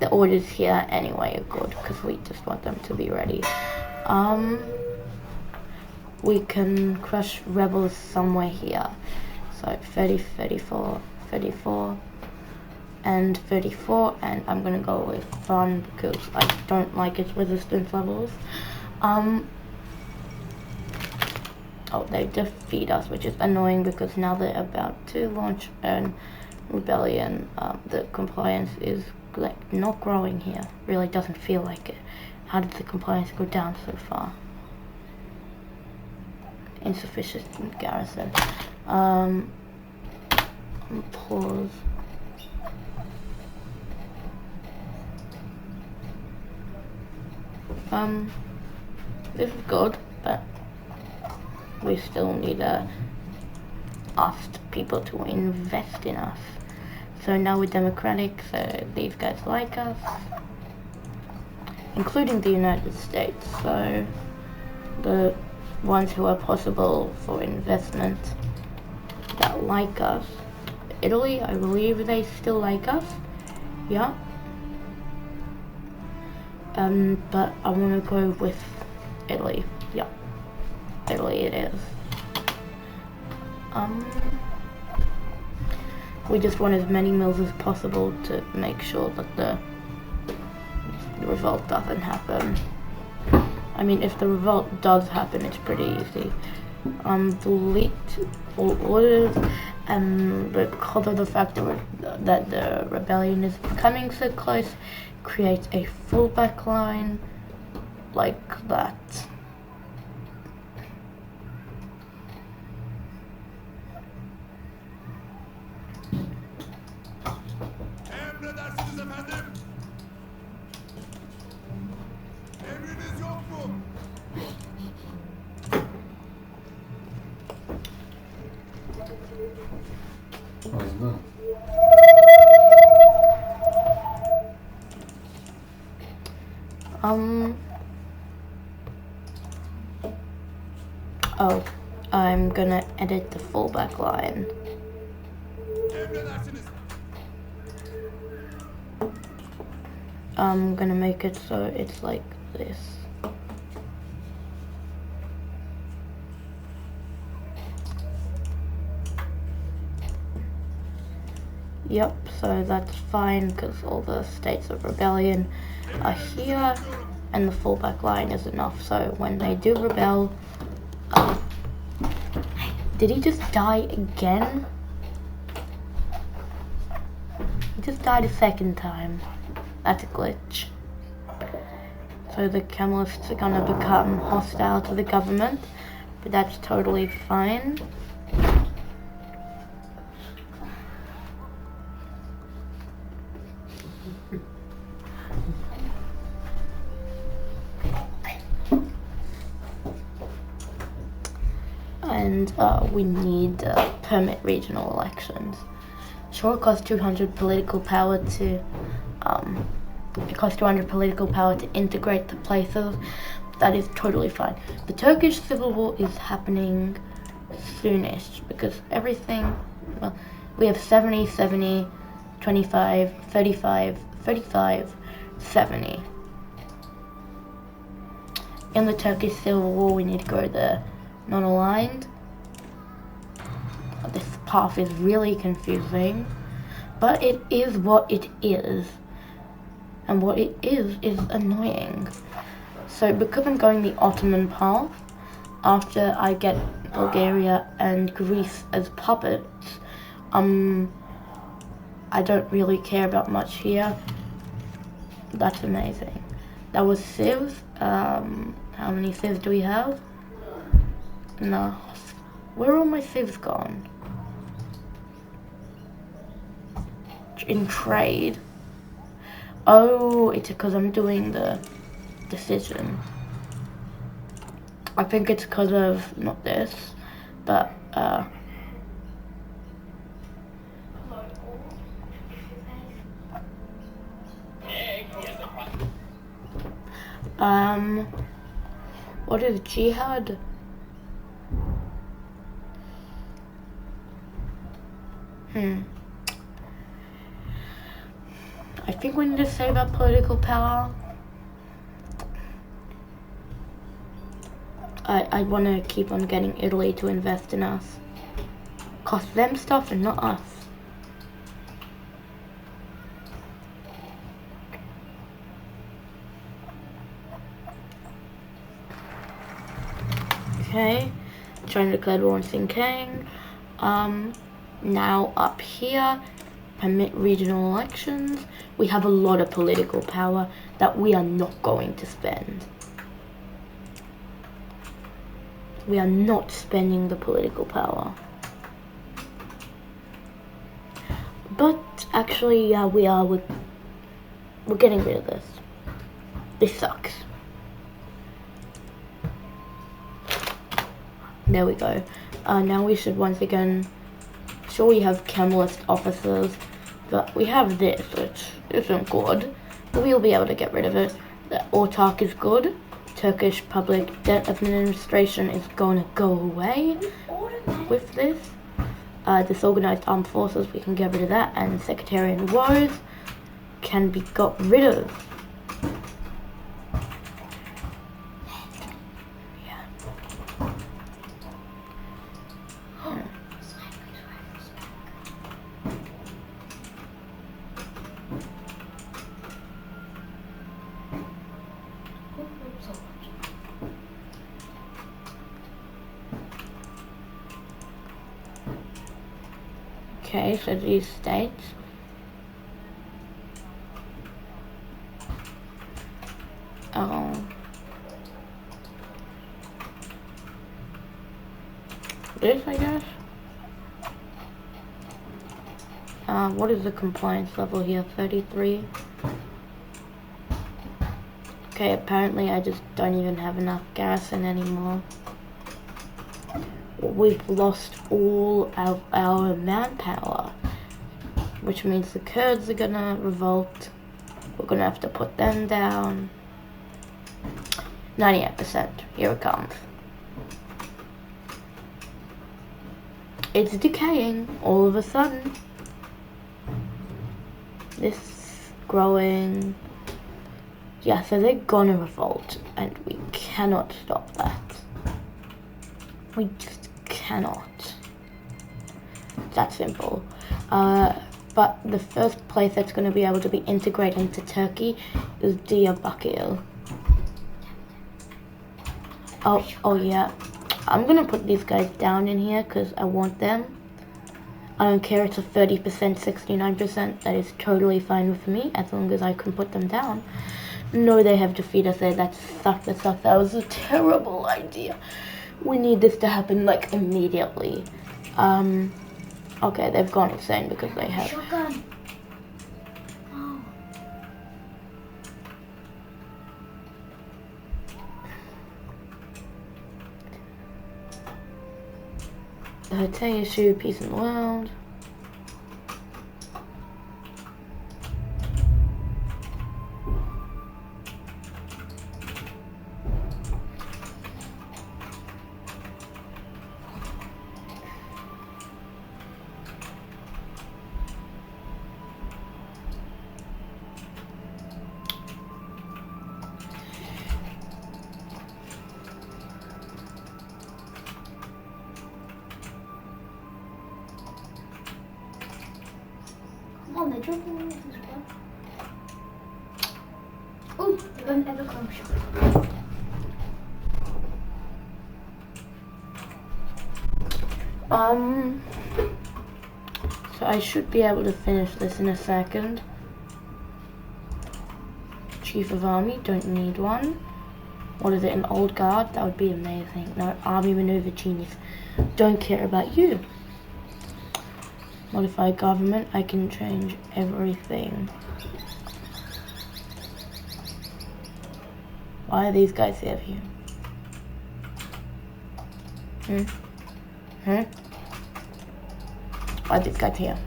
the orders here anyway are good, because we just want them to be ready. We can crush rebels somewhere here, so 30, 34, 34, and 34, and I'm gonna go with Fun because I don't like its resistance levels. Oh, they defeat us, which is annoying because now they're about to launch an rebellion. The compliance is like not growing here. Really doesn't feel like it. How did the compliance go down so far? Insufficient garrison. Pause. This is good, but we still need to ask people to invest in us. So now we're democratic, so these guys like us, including the United States. So the ones who are possible for investment that like us. Italy, I believe they still like us. Yeah. But I want to go with Italy. Yeah. Italy it is. We just want as many mills as possible to make sure that the revolt doesn't happen. I mean, if the revolt does happen, it's pretty easy. Delete all orders, and because of the fact that the rebellion is coming so close, create a fullback line. like that. Emredersiniz efendim. Emriniz yok mu? Fazla. Oh, I'm gonna edit the fallback line. Emredersiniz. I'm gonna make it so it's like this. Yep, so that's fine because all the states of rebellion are here and the fallback line is enough. So when they do rebel, did he just die again? He just died a second time. That's a glitch. So the Camelists are gonna become hostile to the government, but that's totally fine. And we need permit regional elections. Sure, it costs 200 political power to integrate the places. That is totally fine. The Turkish civil war is happening soonish because everything. Well, we have 70, 70, 25, 35, 35, 70. In the Turkish civil war, we need to go the non-aligned. This path is really confusing, but it is what it is, and what it is annoying. So because I'm going the Ottoman path, after I get Bulgaria and Greece as puppets, I don't really care about much here. That's amazing. That was civs. How many civs do we have? No. Where are all my civs gone? In trade. Oh, it's because I'm doing the decision. I think it's because of, not this, but, what is jihad? I think we need to save our political power. I want to keep on getting Italy to invest in us. Cost them stuff and not us. Okay, China declared war on Xinjiang. Now up here, permit regional elections. We have a lot of political power that we are not going to spend. We are not spending the political power. But actually, yeah, we are. We're getting rid of this. This sucks. There we go. Now we should once again. Sure, we have Kemalist officers, but we have this, which isn't good. But we'll be able to get rid of it. The Ataturk is good. Turkish Public Debt Administration is gonna go away with this. Disorganized armed forces, we can get rid of that, and sectarian wars can be got rid of. Okay, so these states. Oh. this, I guess. What is the compliance level here? 33. Okay, apparently I just don't even have enough garrison anymore. We've lost all of our manpower, which means the Kurds are gonna revolt. We're gonna have to put them down. 98%. Here it comes. It's decaying all of a sudden. This growing. Yeah, so they're gonna revolt, and we cannot stop that. We just cannot. It's that simple. But the first place that's going to be able to be integrated into Turkey is Diyarbakir. Oh yeah. I'm going to put these guys down in here because I want them. I don't care it's a 30%, 69%. That is totally fine with me as long as I can put them down. No, they have defeated us there. That sucked. That was a terrible idea. We need this to happen like immediately. Okay, they've gone insane because they have. Shotgun. Oh. The hotel issue, peace in the world. Come on, they're jumping on this as well. Oh, they're going to ever crush. So I should be able to finish this in a second. Chief of Army, don't need one. What is it, an old guard? That would be amazing. No, army maneuver genius. Don't care about you. Modify government, I can change everything. Why are these guys here? Why are these guys here?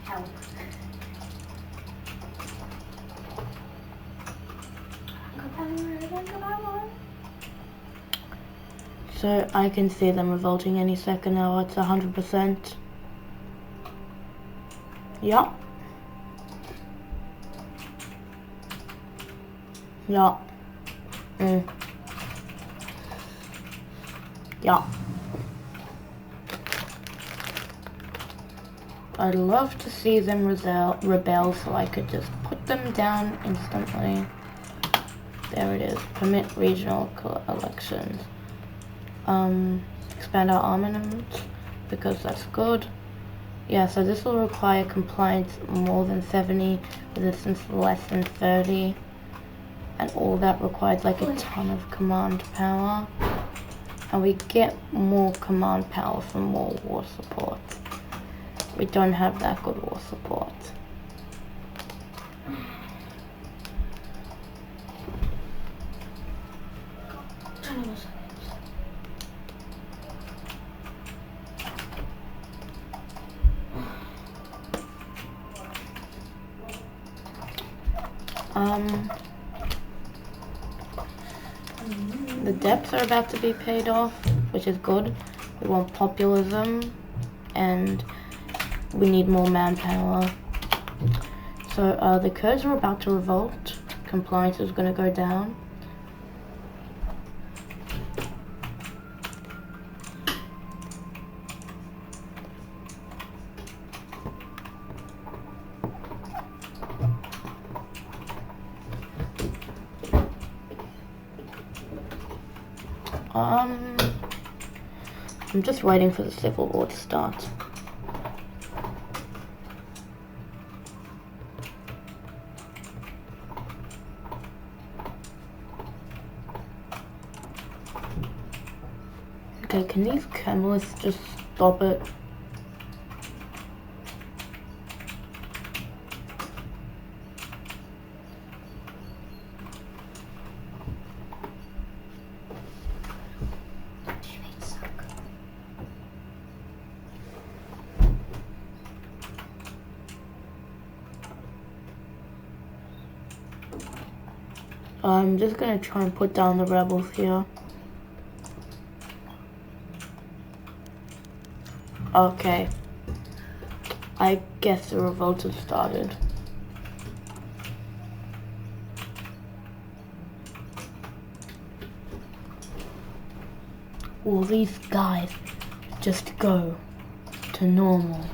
Help. So I can see them revolting any second now. It's 100%. Yeah. Yeah. Yeah. I'd love to see them rebel so I could just put them down instantly. There it is. Permit regional elections. Expand our armament because that's good. Yeah, so this will require compliance more than 70, resistance less than 30. And all that requires like a ton of command power. And we get more command power from more war support. We don't have that good war support. The debts are about to be paid off, which is good. We want populism, and we need more manpower. So the Kurds are about to revolt. Compliance is going to go down. I'm just waiting for the civil war to start. Okay, can these Kemalists just stop it? I'm just gonna try and put down the rebels here. Okay. I guess the revolt has started. Will these guys just go to normal?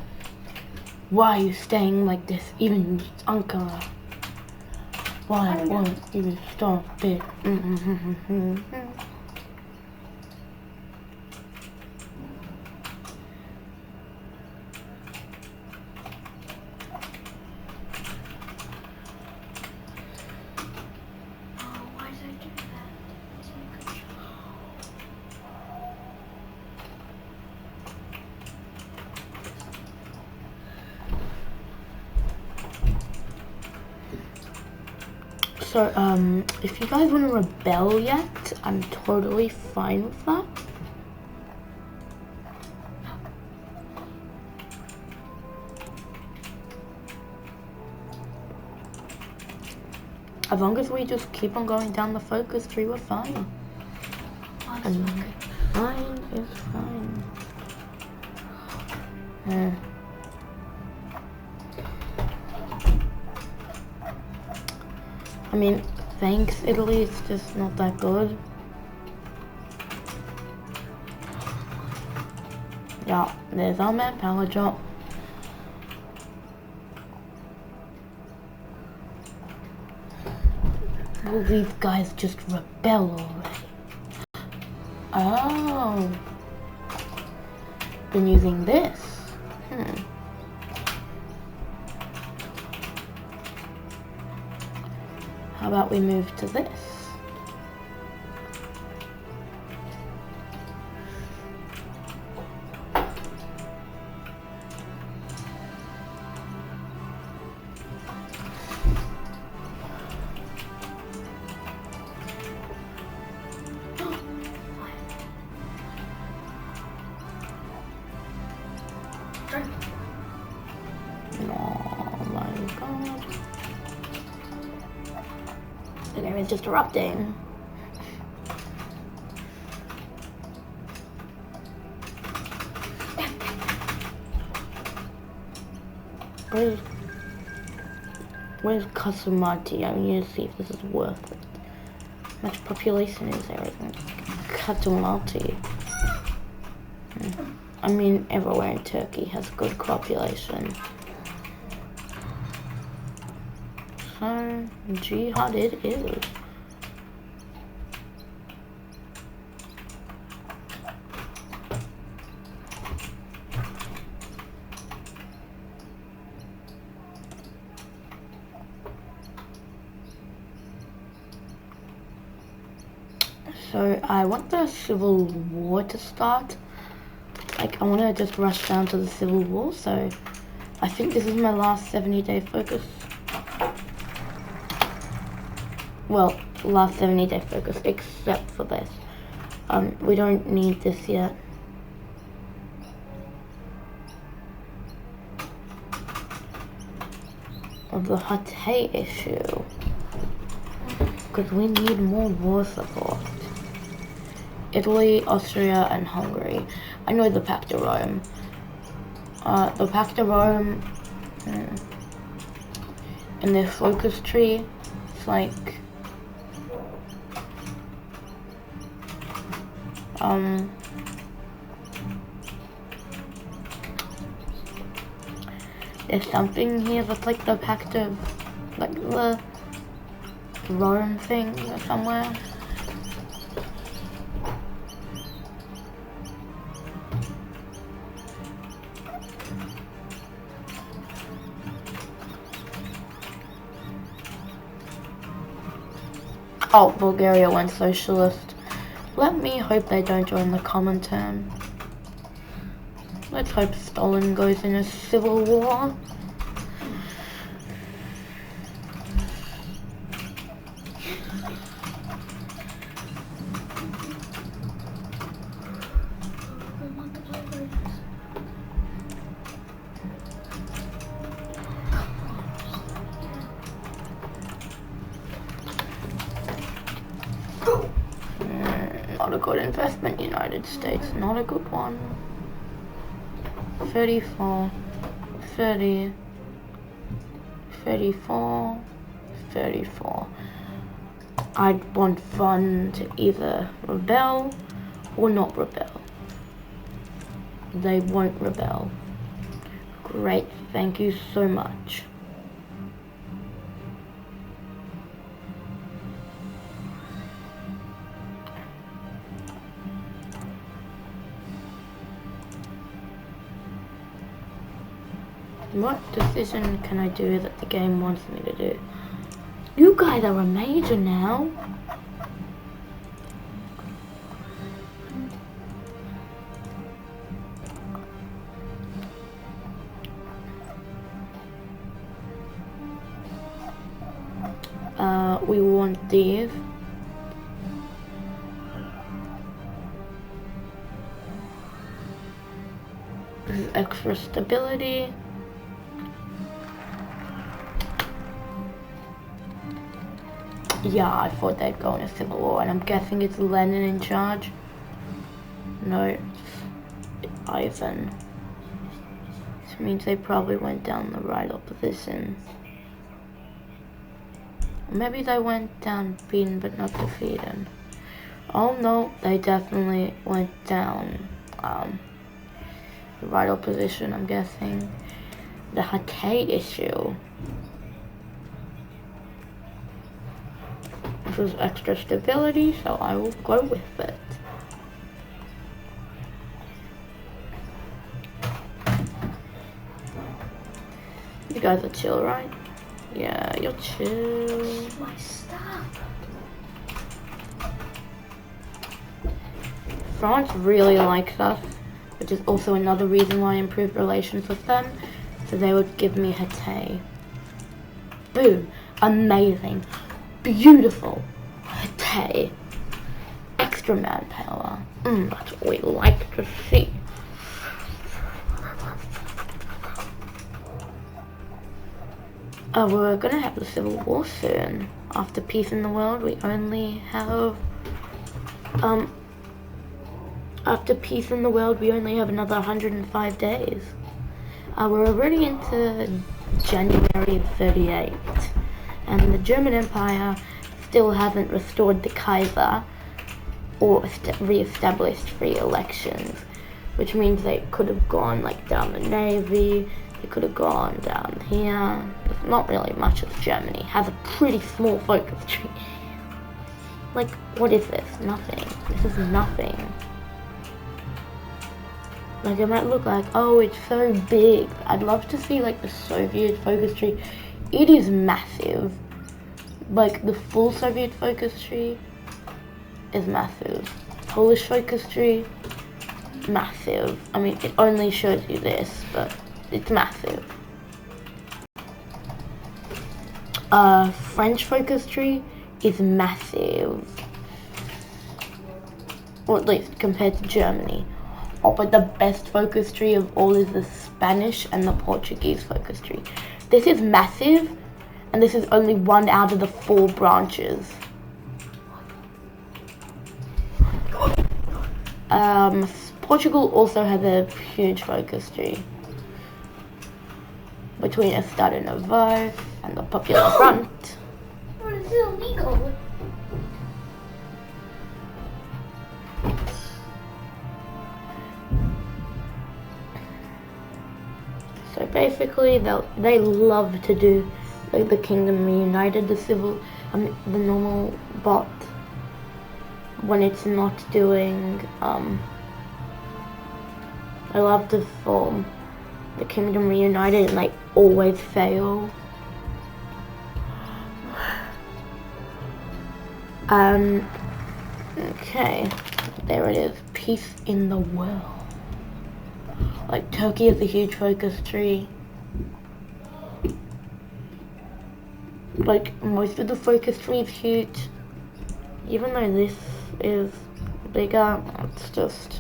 Why are you staying like this, even Ankara? Why won't you stop it? Why did I do that? It's my control. So, if you guys want to rebel yet, I'm totally fine with that. As long as we just keep on going down the focus tree, we're fine. And fine is fine. I mean, thanks Italy, it's just not that good. Yeah, there's our manpower drop. Will these guys just rebel already? Oh. Been using this. How about we move to this? Oh my god. The game is just erupting. Where's Kasumati? I need to see if this is worth it. How much population is there? Kasumati. I mean, everywhere in Turkey has good population. So, jihad it is. So, I want the civil war to start. Like, I want to just rush down to the civil war, so I think this is my last 70-day focus. Well, last 70-day focus, except for this. We don't need this yet. Of the Hatay issue. Because we need more war support. Italy, Austria, and Hungary. I know the Pact of Rome. The Pact of Rome, in their focus tree, it's like, there's something here that's like the Pact of, like the Rome thing somewhere. Oh, Bulgaria went socialist. Let me hope they don't join the Comintern. Let's hope Stalin goes in a civil war. Not a good investment, United States. Not a good one. 34, 30, 34, 34. I'd want fun to either rebel or not rebel. They won't rebel. Great, thank you so much. What decision can I do that the game wants me to do? You guys are a major now. We want these. This is extra stability. Yeah, I thought they'd go in a civil war, and I'm guessing it's Lenin in charge. No, it's Ivan. This means they probably went down the right opposition. Maybe they went down beaten but not defeated. Oh no, they definitely went down the right opposition, I'm guessing. The Hatay issue. This was extra stability, so I will go with it. You guys are chill, right? Yeah, you're chill. My stuff. France really likes us, which is also another reason why I improved relations with them. So they would give me Hatay. Boom. Amazing. Beautiful. Hatay. Extra manpower. That's what we like to see. We're gonna have the Civil War soon. After peace in the world, we only have after peace in the world, we only have another 105 days. We're already into January of 38, and the German Empire still hasn't restored the Kaiser or re-established free elections, which means they could have gone like down the navy. They could have gone down here. There's not really much of Germany. It has a pretty small focus tree. Like, what is this? Nothing. This is nothing. Like, it might look like, oh, it's so big. I'd love to see, like, the Soviet focus tree. It is massive. Like, the full Soviet focus tree is massive. Polish focus tree, massive. I mean, it only shows you this, but it's massive. French focus tree is massive. Or at least compared to Germany. Oh, but the best focus tree of all is the Spanish and the Portuguese focus tree. This is massive, and this is only one out of the 4 branches. Portugal also has a huge focus tree between Estado Novo and the Popular Front. But it's illegal. So basically, they love to do like the Kingdom Reunited, the normal bot, when it's not doing. I love to form the Kingdom Reunited and like always fail. Okay, there it is. Peace in the world. Like, Turkey is a huge focus tree. Like, most of the focus tree is huge. Even though this is bigger, it's just...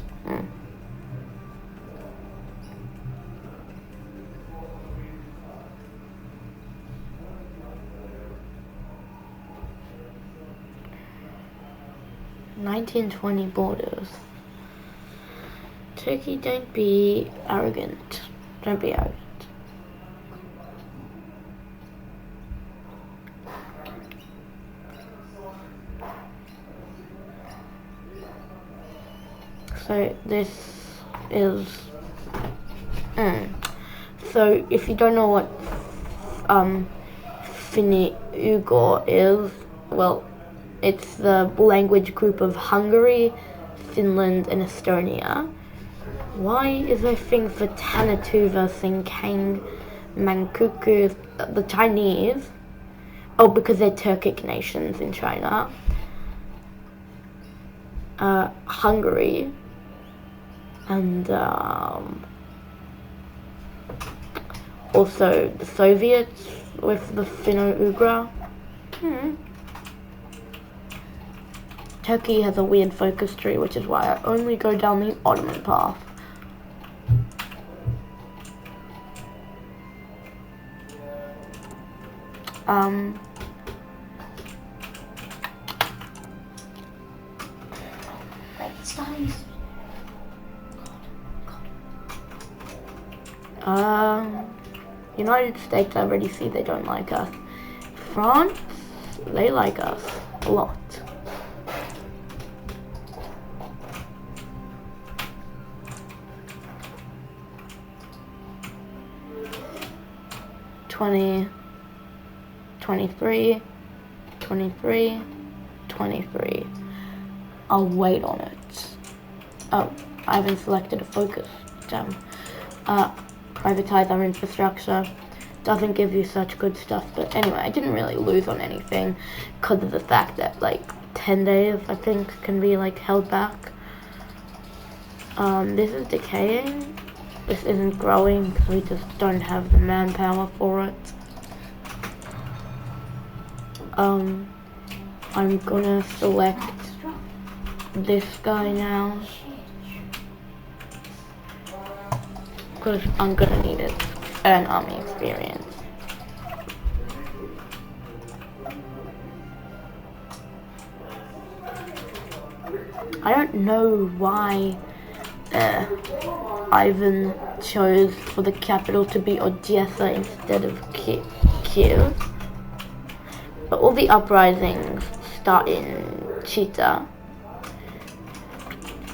1920 borders. Turkey, don't be arrogant. Don't be arrogant. So this is... So if you don't know what Finno-Ugric is, well, it's the language group of Hungary, Finland, and Estonia. Why is there a thing for Tanatuva, Sinkang, Manchukuo, the Chinese? Oh, because they're Turkic nations in China. Hungary, and also the Soviets with the Finno-Ugric. Turkey has a weird focus tree, which is why I only go down the Ottoman path. United States, I already see they don't like us. France, they like us a lot. $20, $23, $23, $23. I'll wait on it. Oh, I haven't selected a focus. Damn. Privatize our infrastructure. Doesn't give you such good stuff, but anyway, I didn't really lose on anything because of the fact that like 10 days I think can be like held back. This is decaying. This isn't growing because we just don't have the manpower for it. I'm gonna select this guy now because I'm gonna need it. Earn army experience. I don't know why Ivan chose for the capital to be Odessa instead of Kiev. But all the uprisings start in Chita.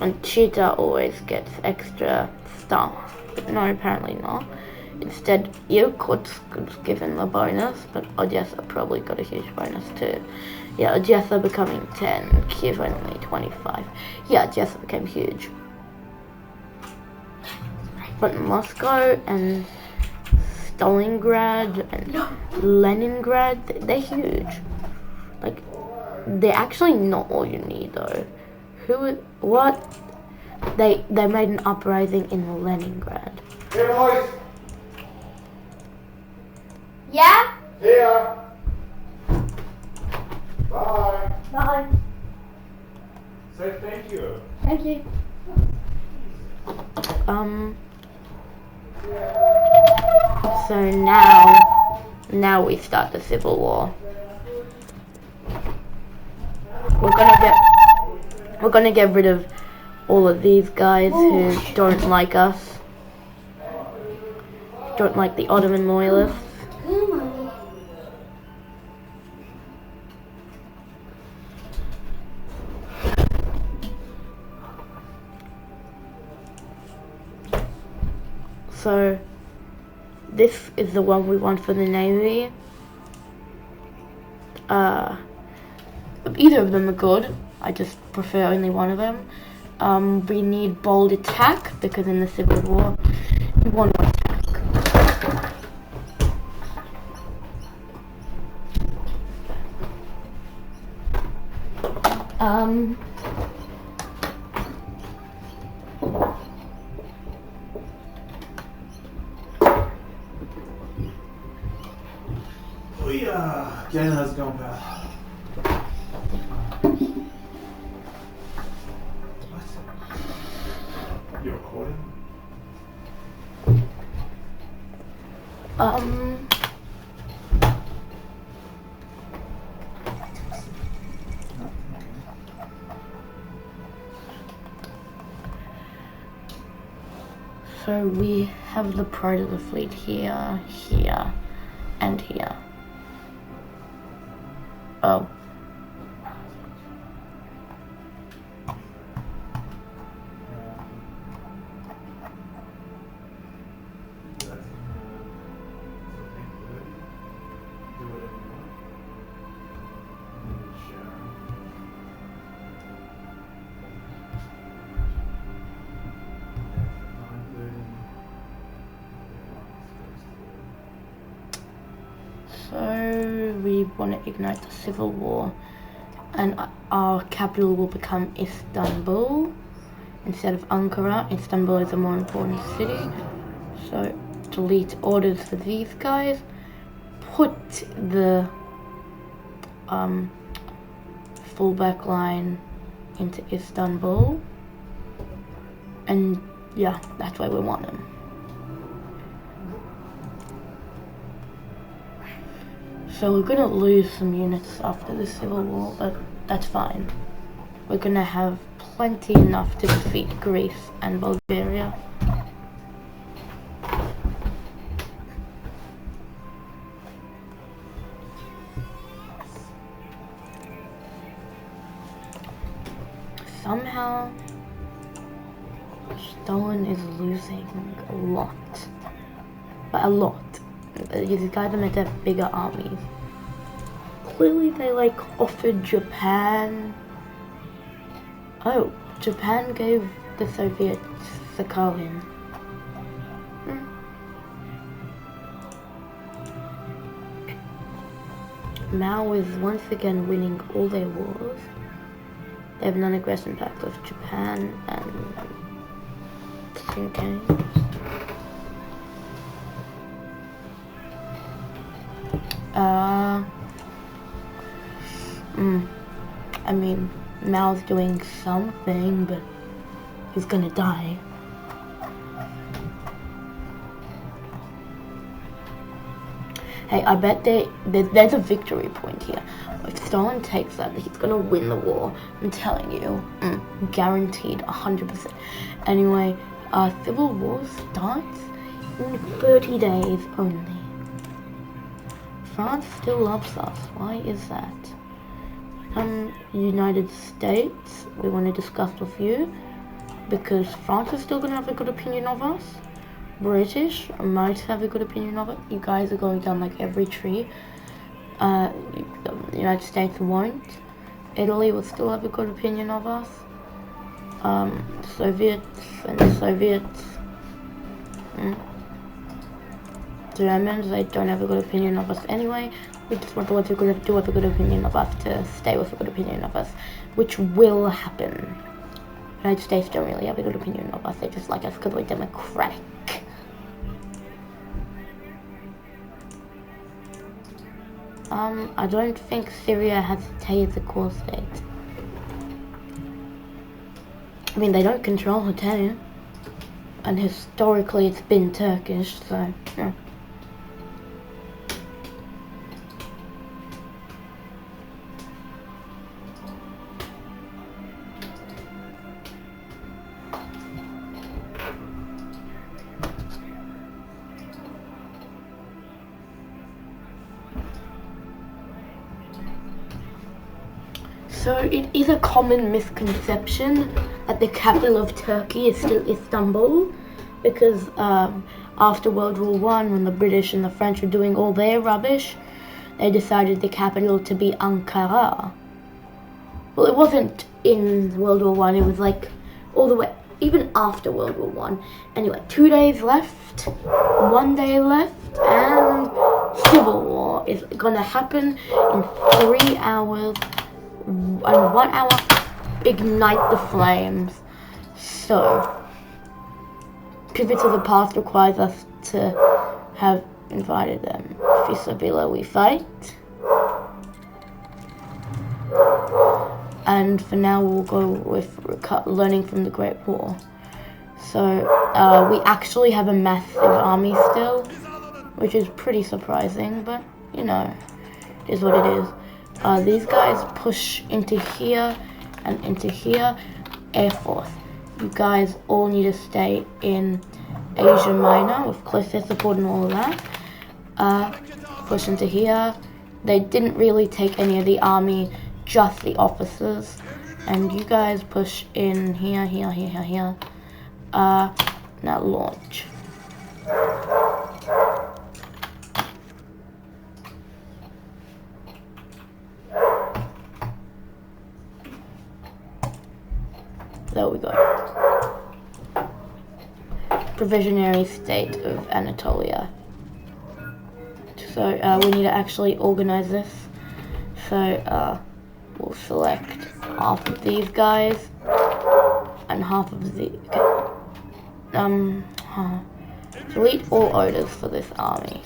And Chita always gets extra stuff. But no, apparently not. Instead, Irkutsk was given the bonus, but Odessa probably got a huge bonus too. Yeah, Odessa becoming 10, Kiev only 25. Yeah, Odessa became huge. But Moscow and Stalingrad and Leningrad, they're huge. Like, they're actually not all you need though. What? They made an uprising in Leningrad. Hey boys! Yeah? Here! Bye! Bye. Say thank you. Thank you. So now we start the civil war. We're gonna get rid of all of these guys who don't like us. Don't like the Ottoman loyalists. So this is the one we want for the Navy. Either of them are good. I just prefer only one of them. We need bold attack because in the Civil War we want to attack. Oh yeah, Gang, how's it going, pal? What? You recording? So we have the Predator fleet here, here, and here. Oh. So we want to ignite the civil war, and our capital will become Istanbul instead of Ankara. Istanbul is a more important city. So delete orders for these guys. Put the fullback line into Istanbul, and yeah, that's where we want them. So we're gonna lose some units after the civil war, but that's fine. We're gonna have plenty enough to defeat Greece and Bulgaria. Somehow, Stalin is losing a lot. But a lot. These guys are meant to have bigger armies. Clearly they offered Japan. Oh, Japan gave the Soviets Sakhalin. Mao is once again winning all their wars. They have non-aggression pact with Japan and Shinkai. I mean, Mao's doing something, but he's gonna die. Hey, I bet there's a victory point here. If Stalin takes that, he's gonna win the war. I'm telling you, guaranteed, 100%. Anyway, civil war starts in 30 days only. France still loves us. Why is that? United States, we want to discuss with you because France is still going to have a good opinion of us. British might have a good opinion of it. You guys are going down like every tree. The United States won't. Italy will still have a good opinion of us. Soviets and the Soviets. Germans, they don't have a good opinion of us anyway. We just want the ones who do have a good opinion of us to stay with a good opinion of us, which will happen. The United States don't really have a good opinion of us. They just like us because we're democratic. I don't think Syria has Hatay as a core state. I mean, they don't control Hatay, and historically it's been Turkish, so yeah. So it is a common misconception that the capital of Turkey is still Istanbul, because after World War I, when the British and the French were doing all their rubbish, they decided the capital to be Ankara. Well, it wasn't in World War I, it was like all the way, even after World War I. Anyway, 2 days left, 1 day left, and civil war is gonna happen in 3 hours. And 1 hour ignite the flames. So, Pivot to the Past requires us to have invited them. Visibila we fight. And for now we'll go with learning from the Great War. So, we actually have a massive army still, which is pretty surprising, but, you know, it is what it is. These guys push into here and into here. Air Force. You guys all need to stay in Asia Minor with close air support and all of that. Push into here. They didn't really take any of the army, just the officers. And you guys push in here, here, here, here, here. Now launch. There we go. Provisionary state of Anatolia. So we need to actually organize this. So we'll select half of these guys and half of the. Okay. Delete all orders for this army.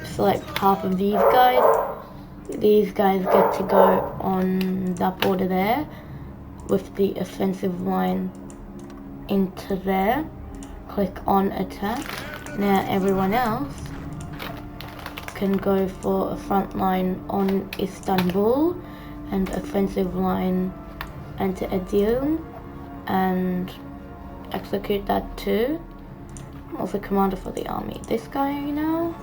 Select half of these guys. These guys get to go on that border there, with the offensive line into there. Click on attack. Now everyone else can go for a front line on Istanbul and offensive line into Edirne and execute that too. I'm also commander for the army. This guy now.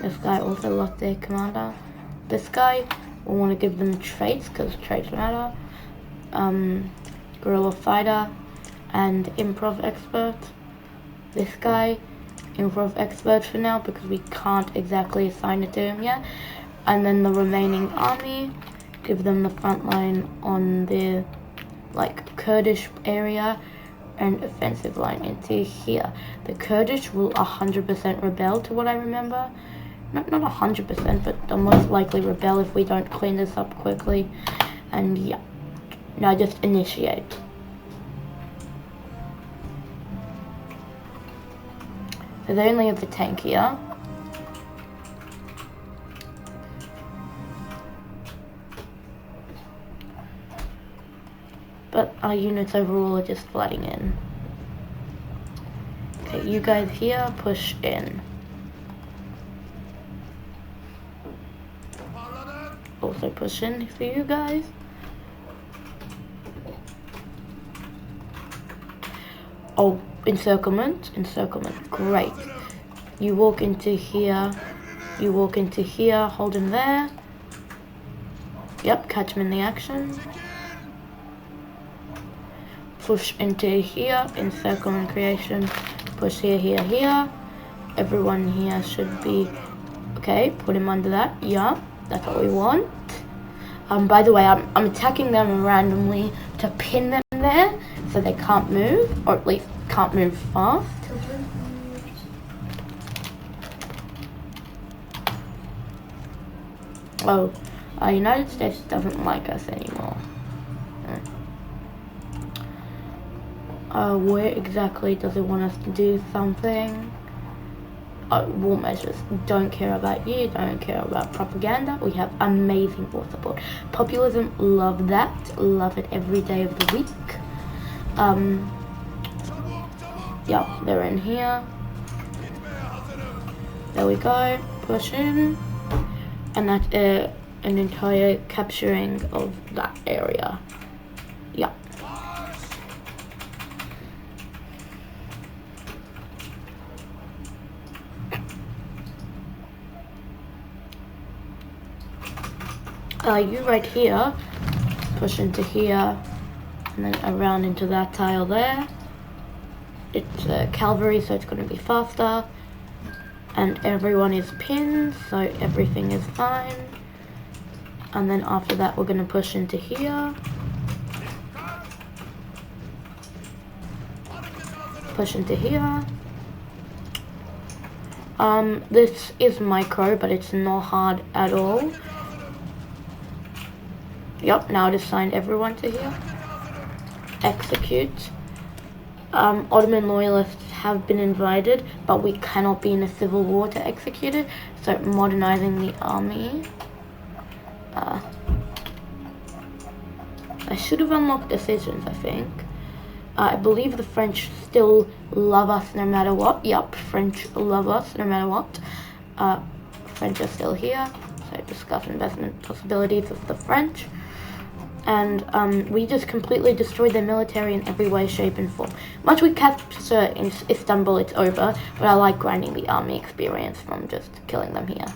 This guy also lost their commander. This guy, we want to give them traits because traits matter. Guerrilla fighter and improv expert. This guy, improv expert for now because we can't exactly assign it to him yet. And then the remaining army, give them the front line on the Kurdish area and offensive line into here. The Kurdish will 100% rebel to what I remember. Not 100%, but they'll most likely rebel if we don't clean this up quickly. And yeah, now just initiate. So they only have the tank here. But our units overall are just flooding in. Okay, you guys here, push in. Also push in for you guys. Oh, encirclement, great. You walk into here, hold him there. Yep, catch him in the action. Push into here, encirclement creation, push here, here, here. Everyone here should be, okay, put him under that, yeah, that's what we want. By the way, I'm attacking them randomly to pin them there so they can't move, or at least can't move fast. Oh, United States doesn't like us anymore. Where exactly does it want us to do something? War measures. Don't care about you, don't care about propaganda. We have amazing war support. Populism, love that. Love it every day of the week. Yeah, they're in here. There we go. Push in. And that's an entire capturing of that area. Yeah. You right here, push into here, and then around into that tile there. It's cavalry, so it's going to be faster. And everyone is pinned, so everything is fine. And then after that, we're going to push into here. Push into here. This is micro, but it's not hard at all. Yup, now I've assigned everyone to here. Execute. Ottoman loyalists have been invited, but we cannot be in a civil war to execute it. So modernizing the army. I should have unlocked decisions, I think. I believe the French still love us no matter what. Yup, French love us no matter what. French are still here. So discuss investment possibilities with the French. And we just completely destroyed their military in every way, shape, and form. Once we capture in Istanbul, it's over. But I like grinding the army experience from just killing them here.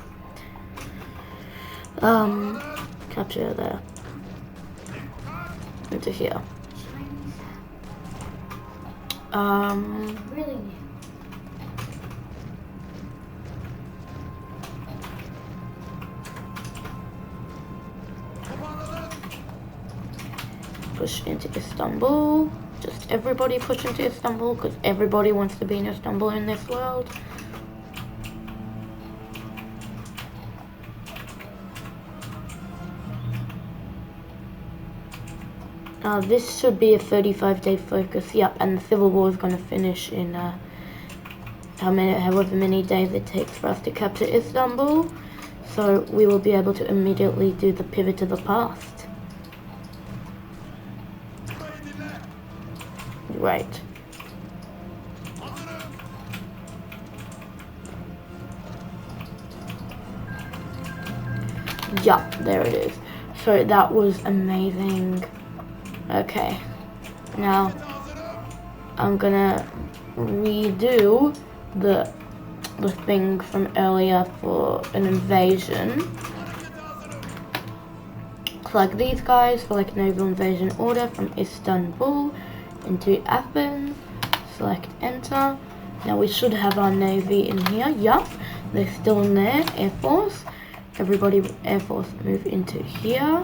Capture there. Into here. Really? Push into Istanbul. Just everybody push into Istanbul because everybody wants to be in Istanbul in this world. This should be a 35-day focus. Yep, and the civil war is going to finish in however many days it takes for us to capture Istanbul. So we will be able to immediately do the pivot to the past. Right. Yeah, there it is. So that was amazing. Okay, now I'm gonna redo the thing from earlier for an invasion. Select these guys for like naval invasion order from Istanbul into Athens. Select enter. Now we should have our navy in here. Yup, they're still in there. Air Force. Everybody, Air Force, move into here.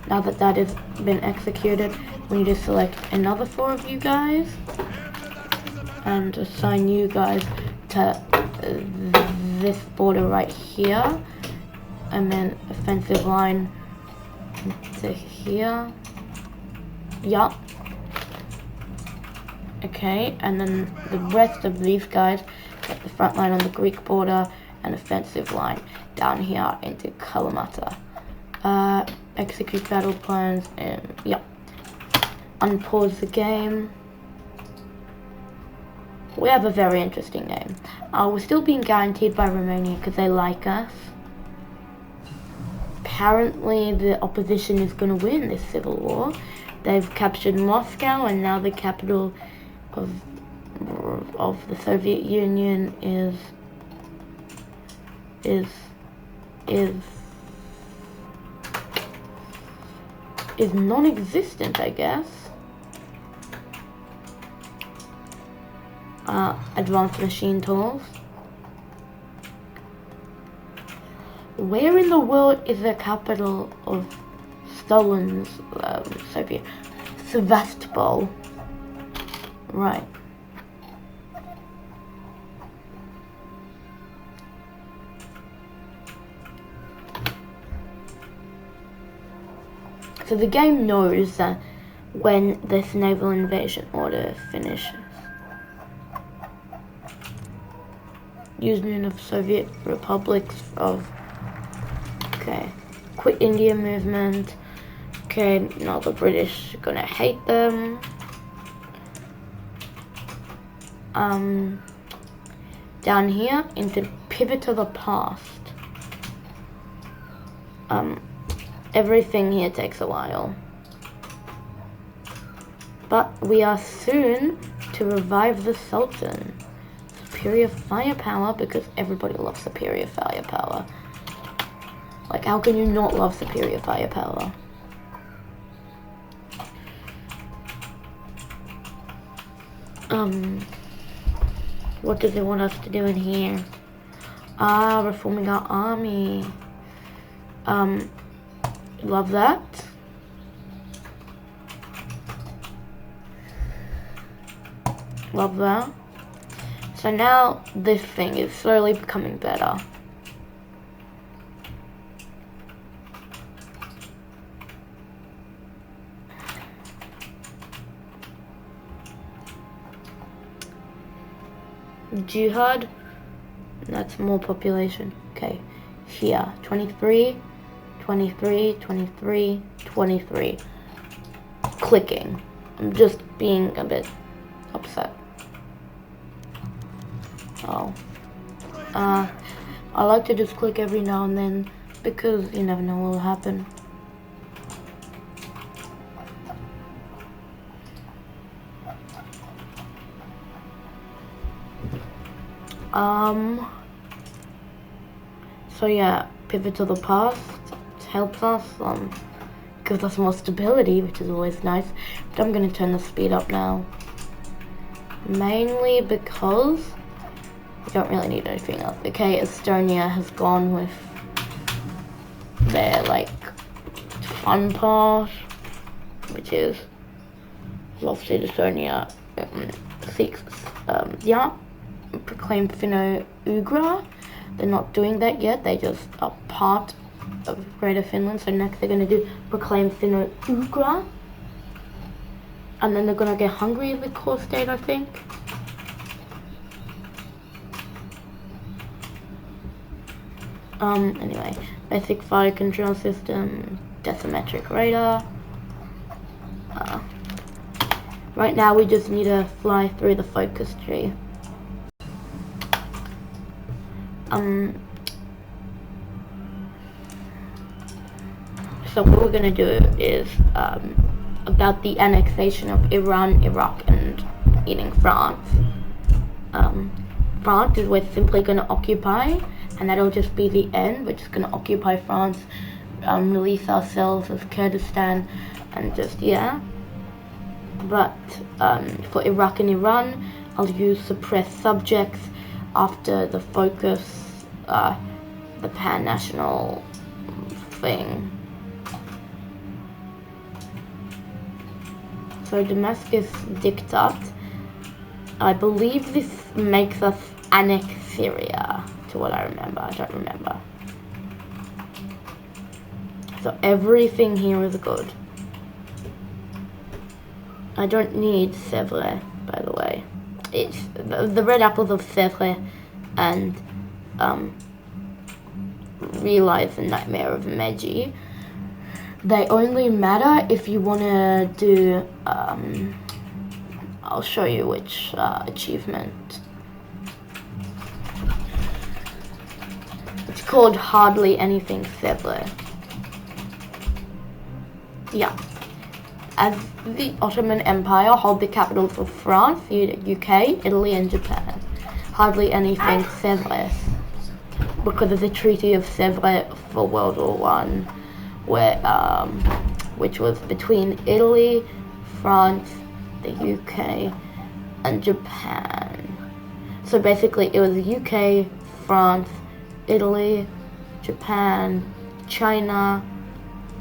Now that that has been executed, we need to select another 4 of you guys and assign you guys to this border right here, and then offensive line to here. Yup. Okay, and then the rest of these guys get the front line on the Greek border and offensive line down here into Kalamata. Execute battle plans and yep. Unpause the game. We have a very interesting name. We're still being guaranteed by Romania because they like us. Apparently the opposition is going to win this civil war. They've captured Moscow, and now the capital of the Soviet Union is non-existent, I guess. Advanced machine tools. Where in the world is the capital of Stalin's Soviet? Sevastopol. Right. So the game knows that when this naval invasion order finishes. Union of Soviet Republics of... Okay. Quit India movement. Okay, now the British are gonna hate them. Down here, into pivot to the past. Everything here takes a while. But we are soon to revive the Sultan. Superior firepower, because everybody loves superior firepower. Like, how can you not love superior firepower? What does it want us to do in here? Reforming our army. Love that. Love that. So now this thing is slowly becoming better. Jihad. That's more population. Okay, here 23, 23, 23, 23. Clicking. I'm just being a bit upset. Oh. I like to just click every now and then because you never know what will happen. So yeah, pivot to the past. It helps us, gives us more stability, which is always nice. But I'm gonna turn the speed up now. Mainly because we don't really need anything else. Okay, Estonia has gone with their, like, fun part, which is lost in Estonia. Proclaimed Finno-Ugric. They're not doing that yet. They just are part of Greater Finland. So next they're going to do proclaim Finno-Ugric. And then they're going to get Hungary as the core state, I think. Anyway, basic fire control system, decimetric radar. Right now we just need to fly through the focus tree. So what we're gonna do is about the annexation of Iran, Iraq, and France. France is we're simply gonna occupy, and that'll just be the end. We're just gonna occupy France, release ourselves as Kurdistan, and just But for Iraq and Iran, I'll use suppress subjects after the focus, the pan-national thing. So Damascus diktat. I believe this makes us annex Syria, to what I remember. I don't remember. So everything here is good. I don't need Sèvres, by the way. It's the red apples of Sèvres and realize the nightmare of Meji. They only matter if you want to do, I'll show you which achievement. It's called Hardly Anything Sèvres. Yeah. As the Ottoman Empire hold the capitals of France, UK, Italy, and Japan. Hardly anything Sèvres, because of the Treaty of Sèvres for World War I, where which was between Italy, France, the UK, and Japan. So basically, it was UK, France, Italy, Japan, China,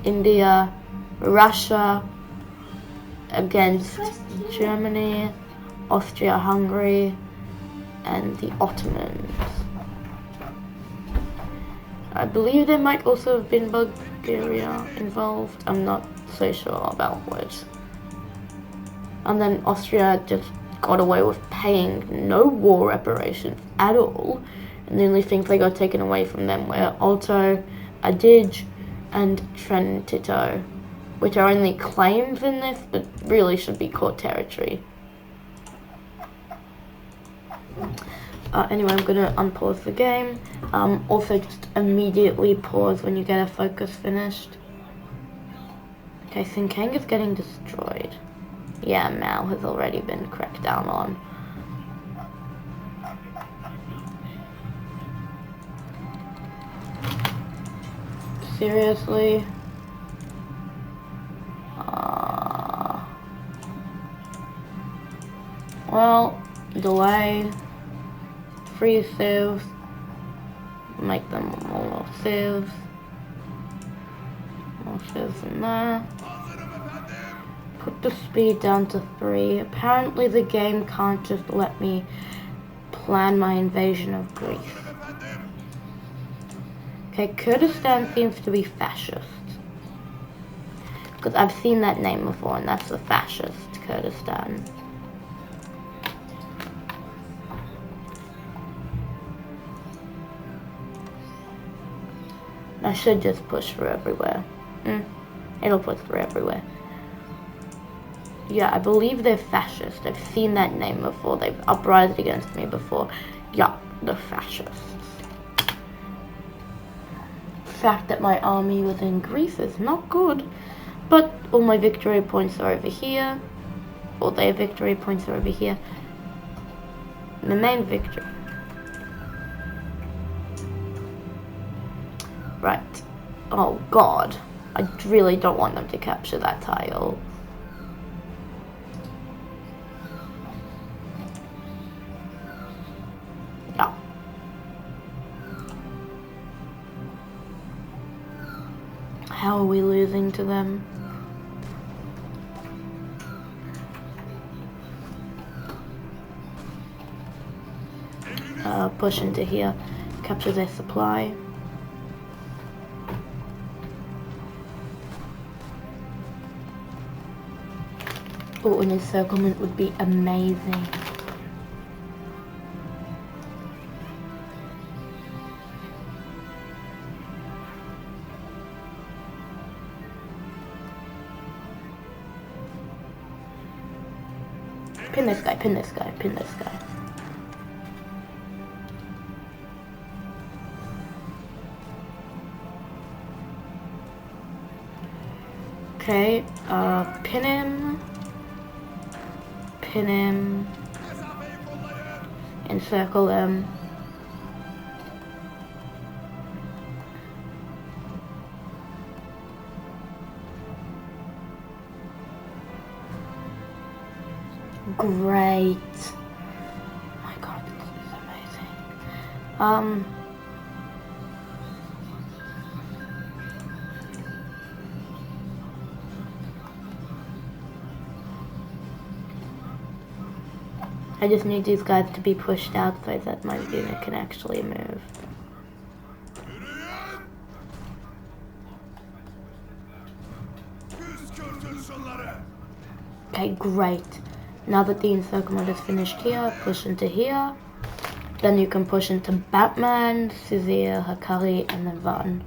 India, Russia, against Germany, Austria-Hungary, and the Ottomans. I believe there might also have been Bulgaria involved. I'm not so sure about which. And then Austria just got away with paying no war reparations at all. And the only things they got taken away from them were Alto, Adige, and Trentino, which are only claims in this, but really should be called territory. Anyway, I'm gonna unpause the game. Also, just immediately pause when you get a focus finished. Okay, Sinkang is getting destroyed. Yeah, Mao has already been cracked down on. Seriously? Well, delay, freeze saves, make them more saves than that. Put the speed down to 3. Apparently the game can't just let me plan my invasion of Greece. Okay, Kurdistan seems to be fascist. Because I've seen that name before, and that's the fascist Kurdistan. I should just push through everywhere. It'll push through everywhere. Yeah, I believe they're fascist. I've seen that name before. They've uprised against me before. Yeah, the fascists. The fact that my army was in Greece is not good. But all my victory points are over here. All their victory points are over here. The main victory. Right. Oh god. I really don't want them to capture that tile. Yeah. How are we losing to them? Push into here. Capture their supply. Oh, an encirclement would be amazing. Pin this guy, pin this guy, pin this guy. Okay, pin him. Pin him. Encircle him. Great. Oh my god, this is amazing. I just need these guys to be pushed out so that my unit can actually move. Okay, great. Now that the encirclement is finished here, push into here. Then you can push into Batman, Suzir, Hakari, and then Van.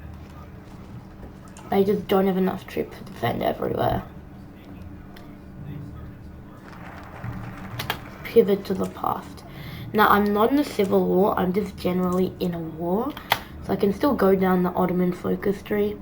I just don't have enough troops to defend everywhere. Pivot to the past. Now, I'm not in a civil war, I'm just generally in a war. So I can still go down the Ottoman focus tree.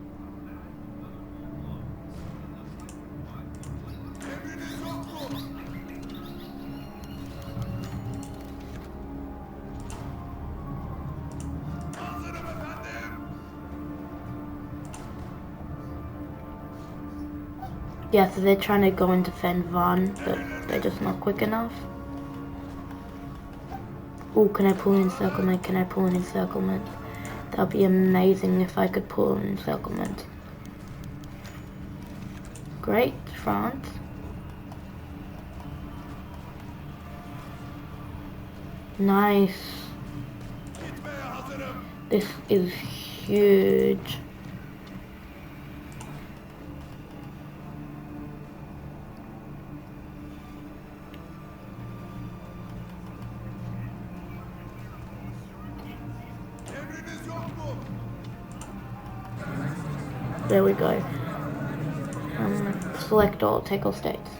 Yeah, so they're trying to go and defend Van, but they're just not quick enough. Oh, can I pull an encirclement? Can I pull an encirclement? That'd be amazing if I could pull an encirclement. Great, France. Nice. This is huge. There we go. Select all, take all states.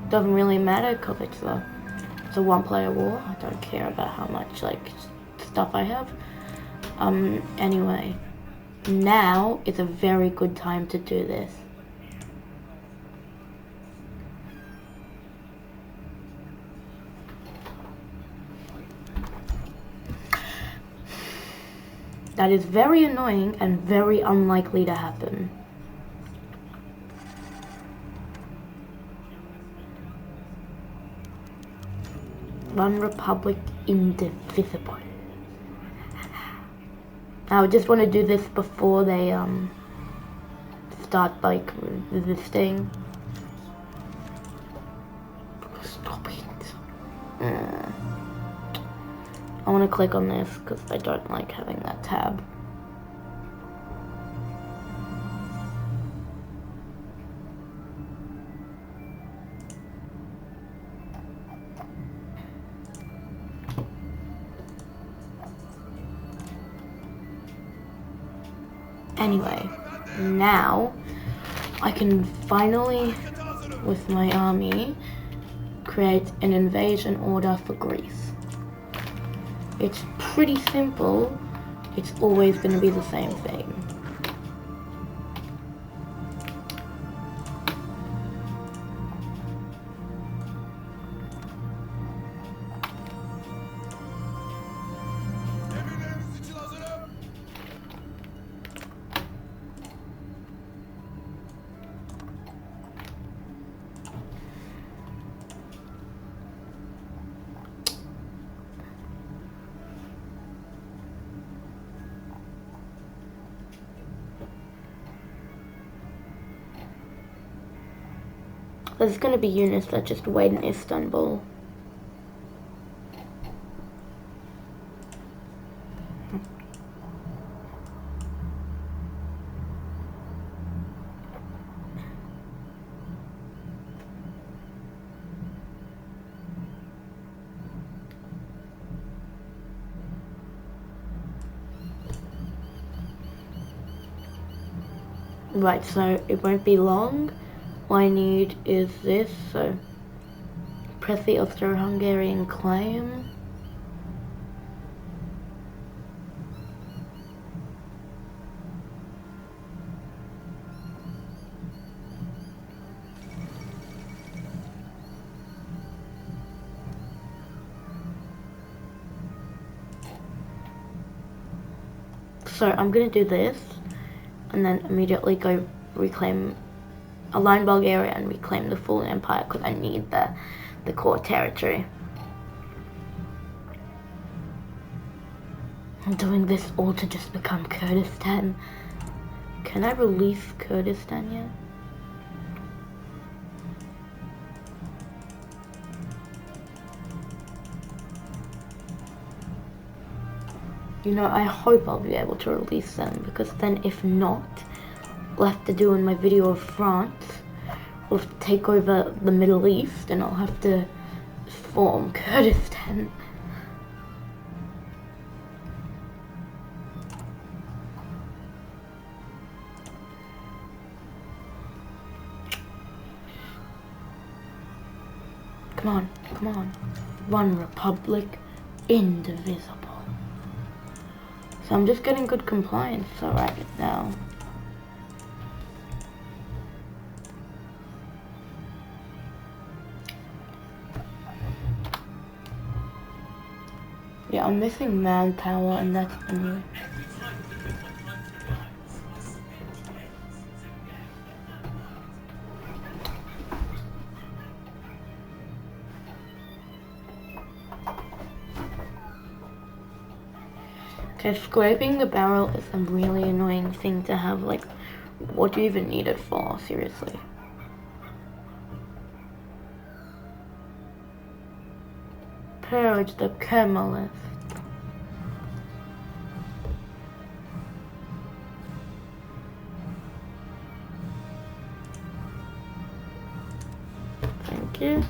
Doesn't really matter because it's a one-player war. I don't care about how much stuff I have. Anyway, now is a very good time to do this. That is very annoying and very unlikely to happen. One Republic Indivisible. I just want to do this before they start resisting. Stop it. I want to click on this because I don't like having that tab. Anyway, now I can finally, with my army, create an invasion order for Greece. It's pretty simple. It's always going to be the same thing. There's going to be units that just wait in Istanbul. Right, so it won't be long. All I need is this, so press the Austro-Hungarian claim. So I'm gonna do this and then immediately go reclaim, align Bulgaria and reclaim the full empire because I need the core territory. I'm doing this all to just become Kurdistan. Can I release Kurdistan yet? You know, I hope I'll be able to release them, because then if not, I'll have to do in my video of France, I'll have to take over the Middle East and I'll have to form Kurdistan. Come on, come on. One Republic, indivisible. So I'm just getting good compliance right now. Yeah, I'm missing manpower and that's annoying. Okay, scraping the barrel is a really annoying thing to have, like, what do you even need it for, seriously? Purge the Kemalist. Thank you.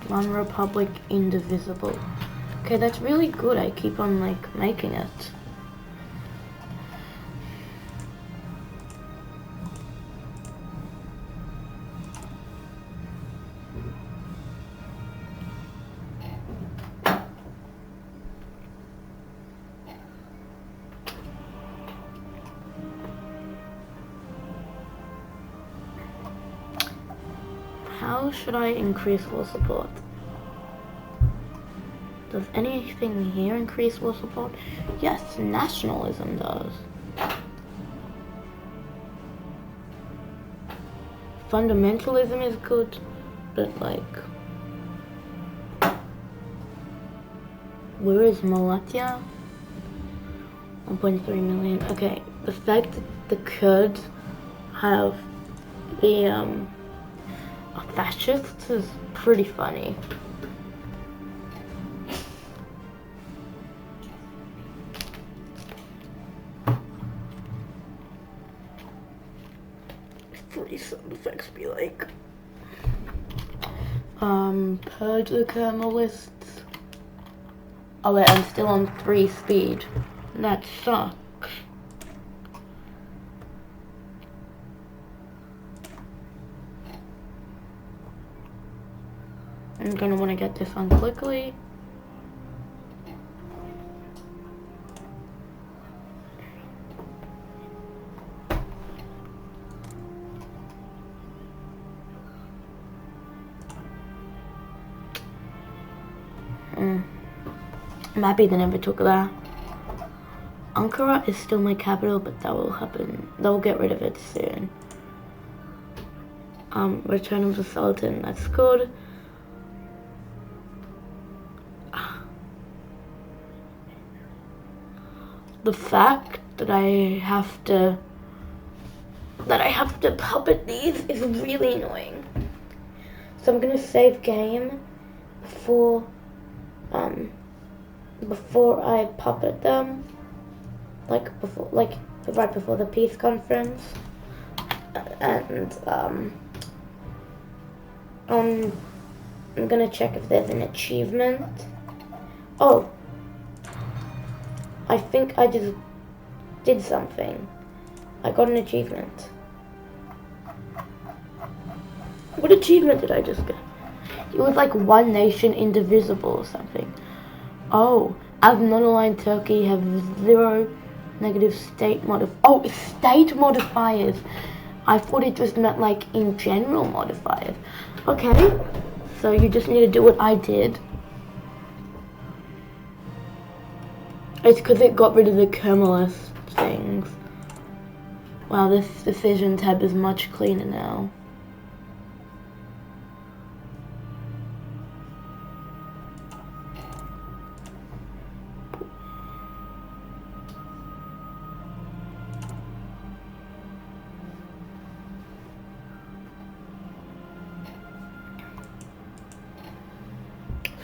One Republic, indivisible. Okay, that's really good. I keep on, like, making it. How should I increase war support? Does anything here increase war support? Yes, nationalism does. Fundamentalism is good, but like, where is Malatya? 1.3 million. Okay, the fact that the Kurds have the fascists is pretty funny. these sound effects be like. Purge the kernel lists. Oh wait, I'm still on 3 speed. That sucks. I'm gonna want to get this on quickly. I'm happy they never took that. Ankara is still my capital, but that will happen. They'll get rid of it soon. Return of the Sultan, that's good. The fact that I have to puppet these is really annoying. So I'm gonna save game before I puppet them, like right before the peace conference, and I'm gonna check if there's an achievement. Oh, I think I just did something. I got an achievement. What achievement did I just get? It was like One Nation Indivisible or something. Oh, as non-aligned Turkey have 0 negative state state modifiers. I thought it just meant like in general modifiers. Okay, so you just need to do what I did. It's because it got rid of the kernel things. Wow, this decision tab is much cleaner now.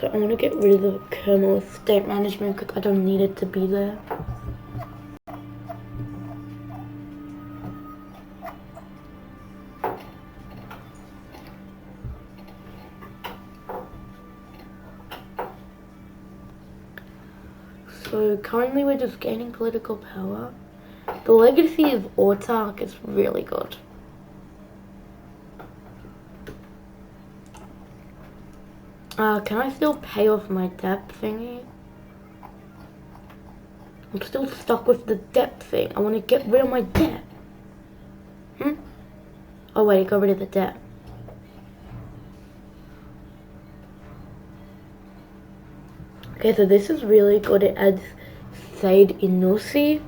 So I want to get rid of the kernel state management because I don't need it to be there. So currently we're just gaining political power. The legacy of Ataturk is really good. Can I still pay off my debt thingy? I'm still stuck with the debt thing. I want to get rid of my debt. Oh wait, I got rid of the debt. Okay, so this is really good. It adds Said Inusi.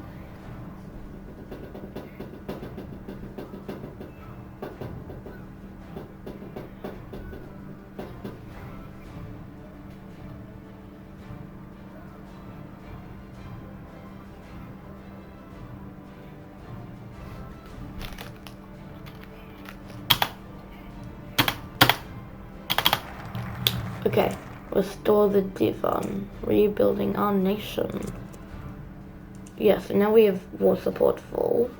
Okay, restore the divan, rebuilding our nation. Yes, so now we have war support full.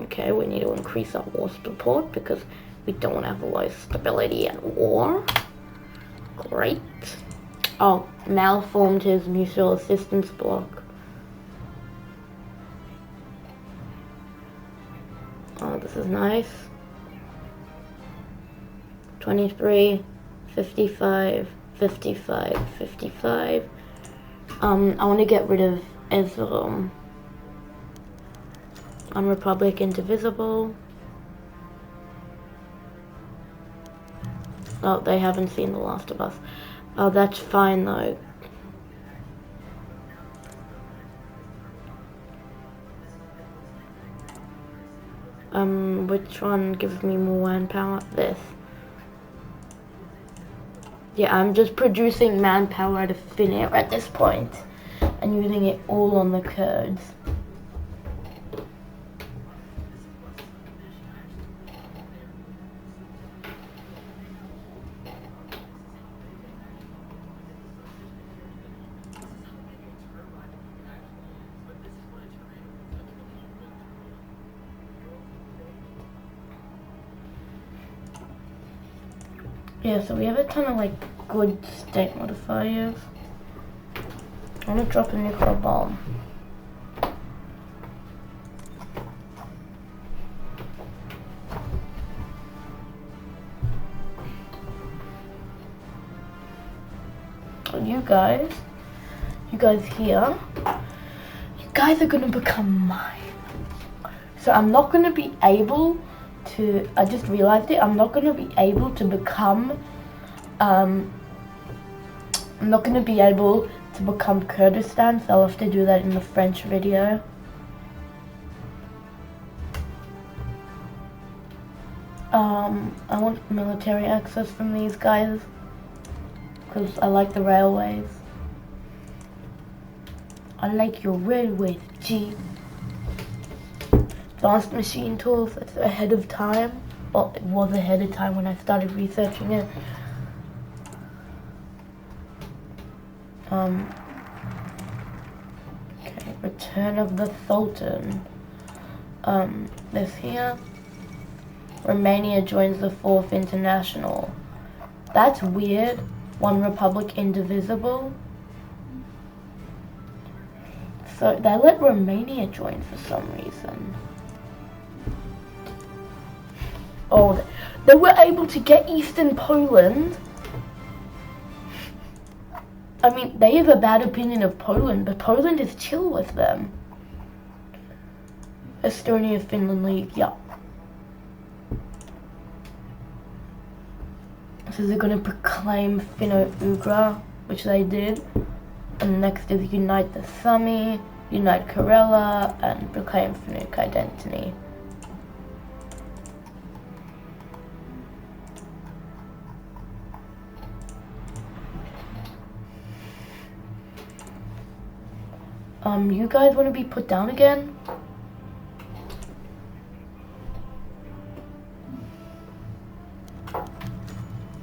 Okay, we need to increase our war support because we don't want to have low stability and war. Great. Oh, malformed his mutual assistance block. Oh, this is nice. 23, 55, 55, 55. I want to get rid of Israel. On Republic Indivisible. Oh, they haven't seen The Last of Us. Oh, that's fine though. Which one gives me more manpower? This. Yeah, I'm just producing manpower to thin air at this point and using it all on the Kurds. Yeah, so we have a ton of like good state modifiers. I'm gonna drop a nuclear bomb. You guys here, you guys are gonna become mine. So I'm not gonna be able to, I just realized it, I'm not gonna be able to become, I'm not gonna be able to become Kurdistan, so I'll have to do that in the French video. I want military access from these guys, because I like the railways. I like your railways, G. Advanced machine tools, it's ahead of time. Well, it was ahead of time when I started researching it. Okay, Return of the Sultan. This here. Romania joins the 4th International. That's weird. One Republic Indivisible. So they let Romania join for some reason. Oh, they were able to get Eastern Poland. I mean, they have a bad opinion of Poland, but Poland is chill with them. Estonia, Finland League, yeah. So they're going to proclaim Finno-Ugric, which they did. And next is Unite the Sami, Unite Karela, and proclaim Finnic identity. You guys want to be put down again?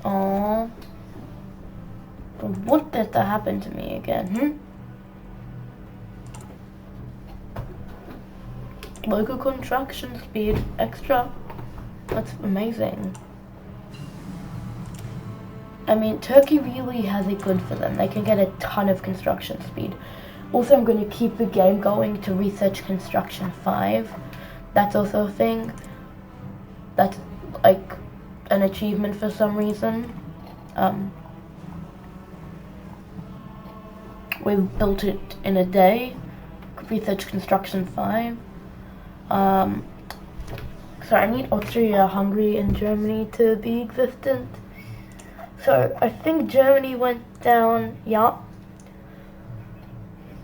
Aww. What did that happen to me again, Local construction speed extra. That's amazing. I mean, Turkey really has it good for them. They can get a ton of construction speed. Also, I'm going to keep the game going to research construction 5. That's also a thing. That's like an achievement for some reason. We built it in a day. Research construction 5. So I need Austria, Hungary, and Germany to be existent. So I think Germany went down. Yeah.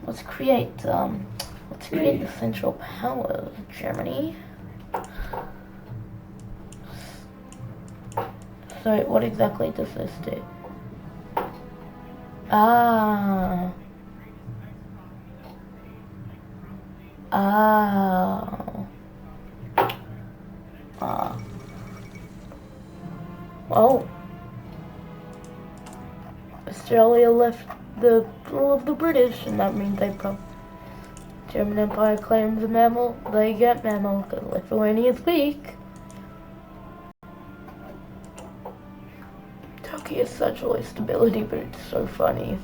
Let's create the central power of Germany. So what exactly does this do? Oh. Australia left the rule of the British, and that means they German Empire claims a mammal, they get mammal, because Lithuania's weak. Turkey has such low stability, but it's so funny.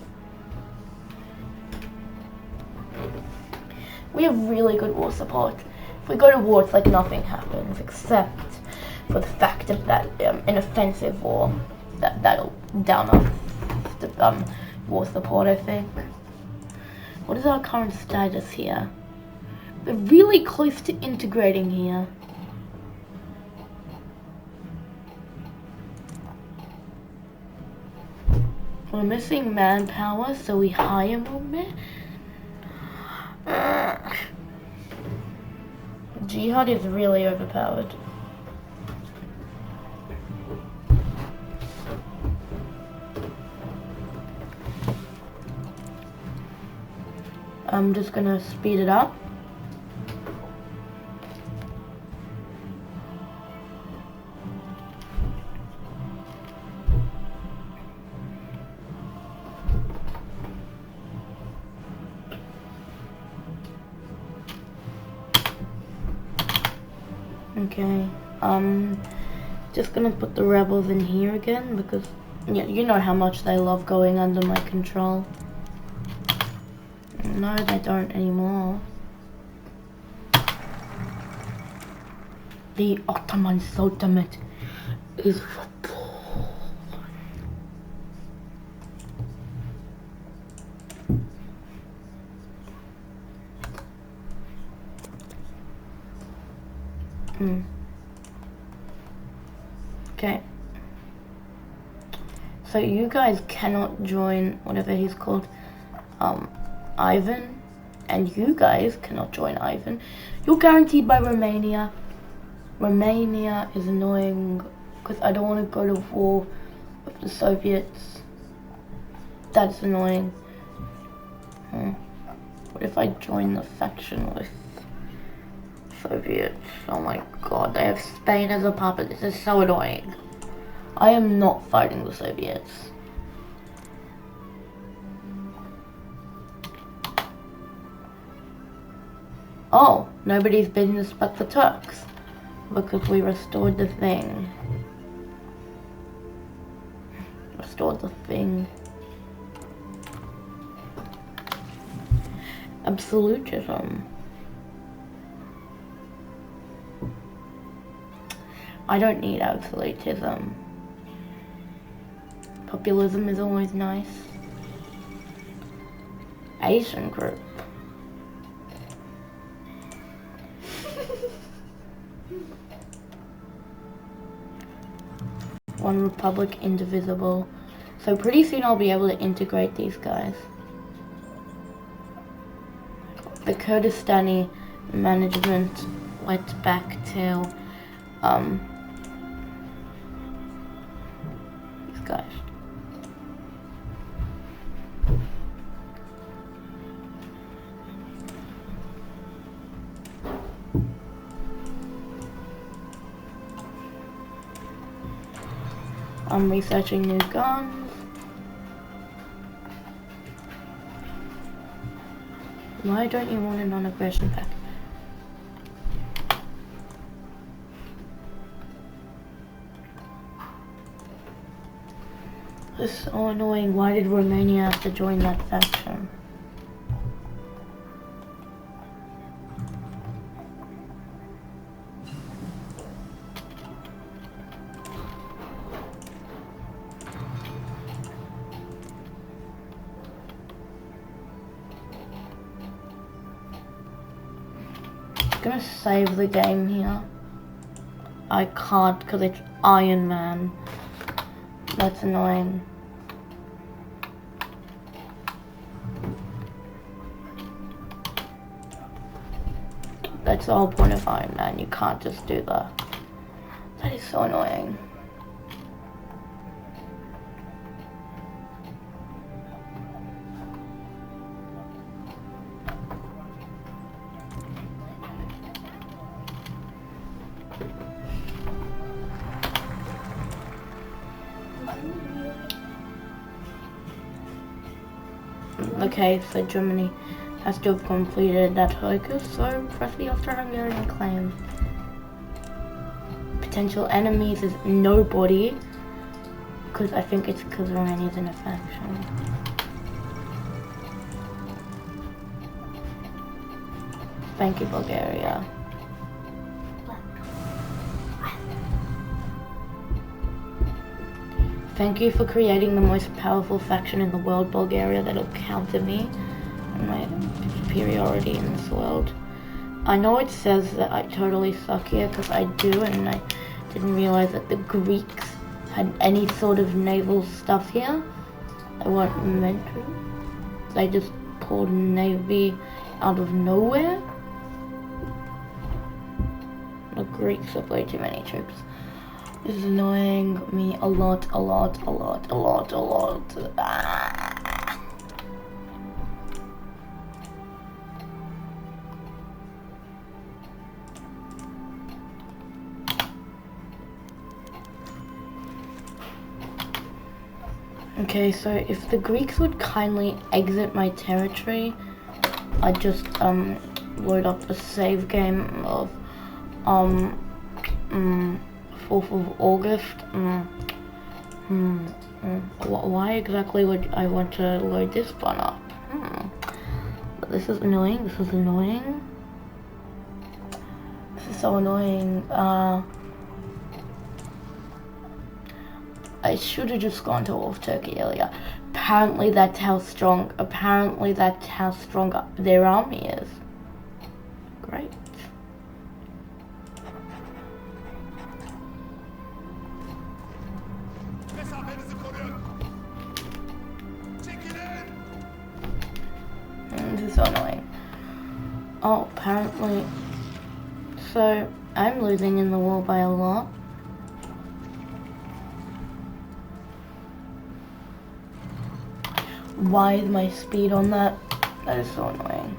We have really good war support. If we go to war, it's like nothing happens, except for the fact of that an offensive war, that'll down our war support, I think. What is our current status here? We're really close to integrating here. We're missing manpower, so we hire more men. Jihad is really overpowered. I'm just gonna speed it up. Okay, Just gonna put the rebels in here again because yeah, you know how much they love going under my control. No, they don't anymore. The Ottoman Sultanate is Okay. So you guys cannot join whatever he's called, Ivan, and you guys cannot join Ivan. You're guaranteed by Romania. Romania is annoying because I don't want to go to war with the Soviets. That's annoying. What if I join the faction with Soviets? Oh my god, they have Spain as a puppet. This is so annoying. I am not fighting the Soviets. Oh, nobody's business but the Turks. Because we restored the thing. Restored the thing. Absolutism. I don't need absolutism. Populism is always nice. Asian group. One Republic, Indivisible. So pretty soon I'll be able to integrate these guys. The Kurdistani management went back to these guys. I'm researching new guns. Why don't you want a non-aggression pack? This is so annoying. Why did Romania have to join that faction? I'm gonna save the game here. I can't because it's Iron Man. That's annoying. That's the whole point of Iron Man. You can't just do that. That is so annoying. Okay, so Germany has to have completed that focus, so press the Austro-Hungarian claim. Potential enemies is nobody, because I think it's because Romania's in a faction. Thank you, Bulgaria. Thank you for creating the most powerful faction in the world, Bulgaria, that'll counter me and my superiority in this world. I know it says that I totally suck here, because I do, and I didn't realize that the Greeks had any sort of naval stuff here. They weren't meant to. They just pulled navy out of nowhere. The Greeks have way too many troops. This is annoying me a lot. Ah. Okay, so if the Greeks would kindly exit my territory, I'd just load up a save game of 4th of August. Why exactly would I want to load this one up? But this is annoying. This is annoying. This is so annoying. I should have just gone to All of Turkey earlier. Apparently that's how strong their army is. Great. This is so annoying. Oh, apparently. So, I'm losing in the war by a lot. Why is my speed on that? That is so annoying.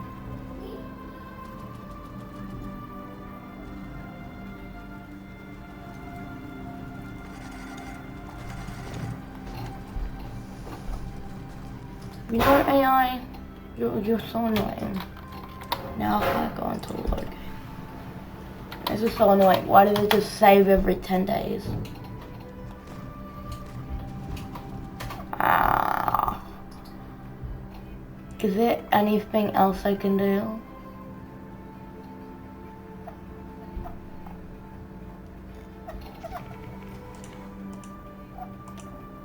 You know, AI, you're so annoying. Now I can't go into the load game. This is so annoying. Why do they just save every 10 days? Is there anything else I can do?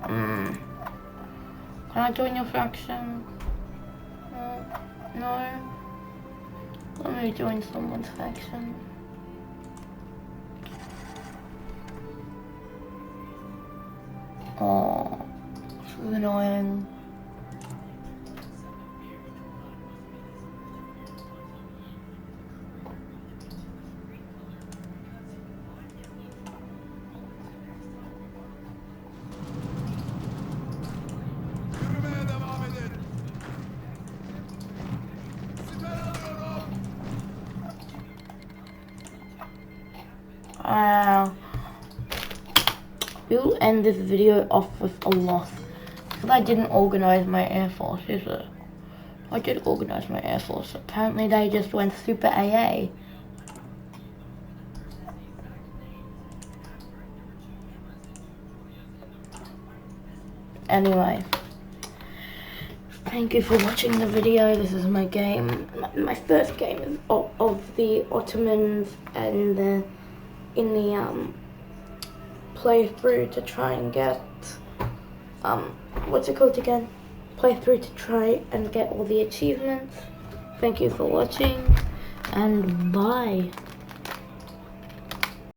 Can I join your faction? No. Let me join someone's faction. Oh, this is annoying. We'll end this video off with a loss. Because I didn't organize my air force, is it? I did organize my air force. Apparently they just went super AA. Anyway. Thank you for watching the video. This is my game. My first game of the Ottomans and in the playthrough to try and get what's it called again? Playthrough to try and get all the achievements. Thank you for watching and bye.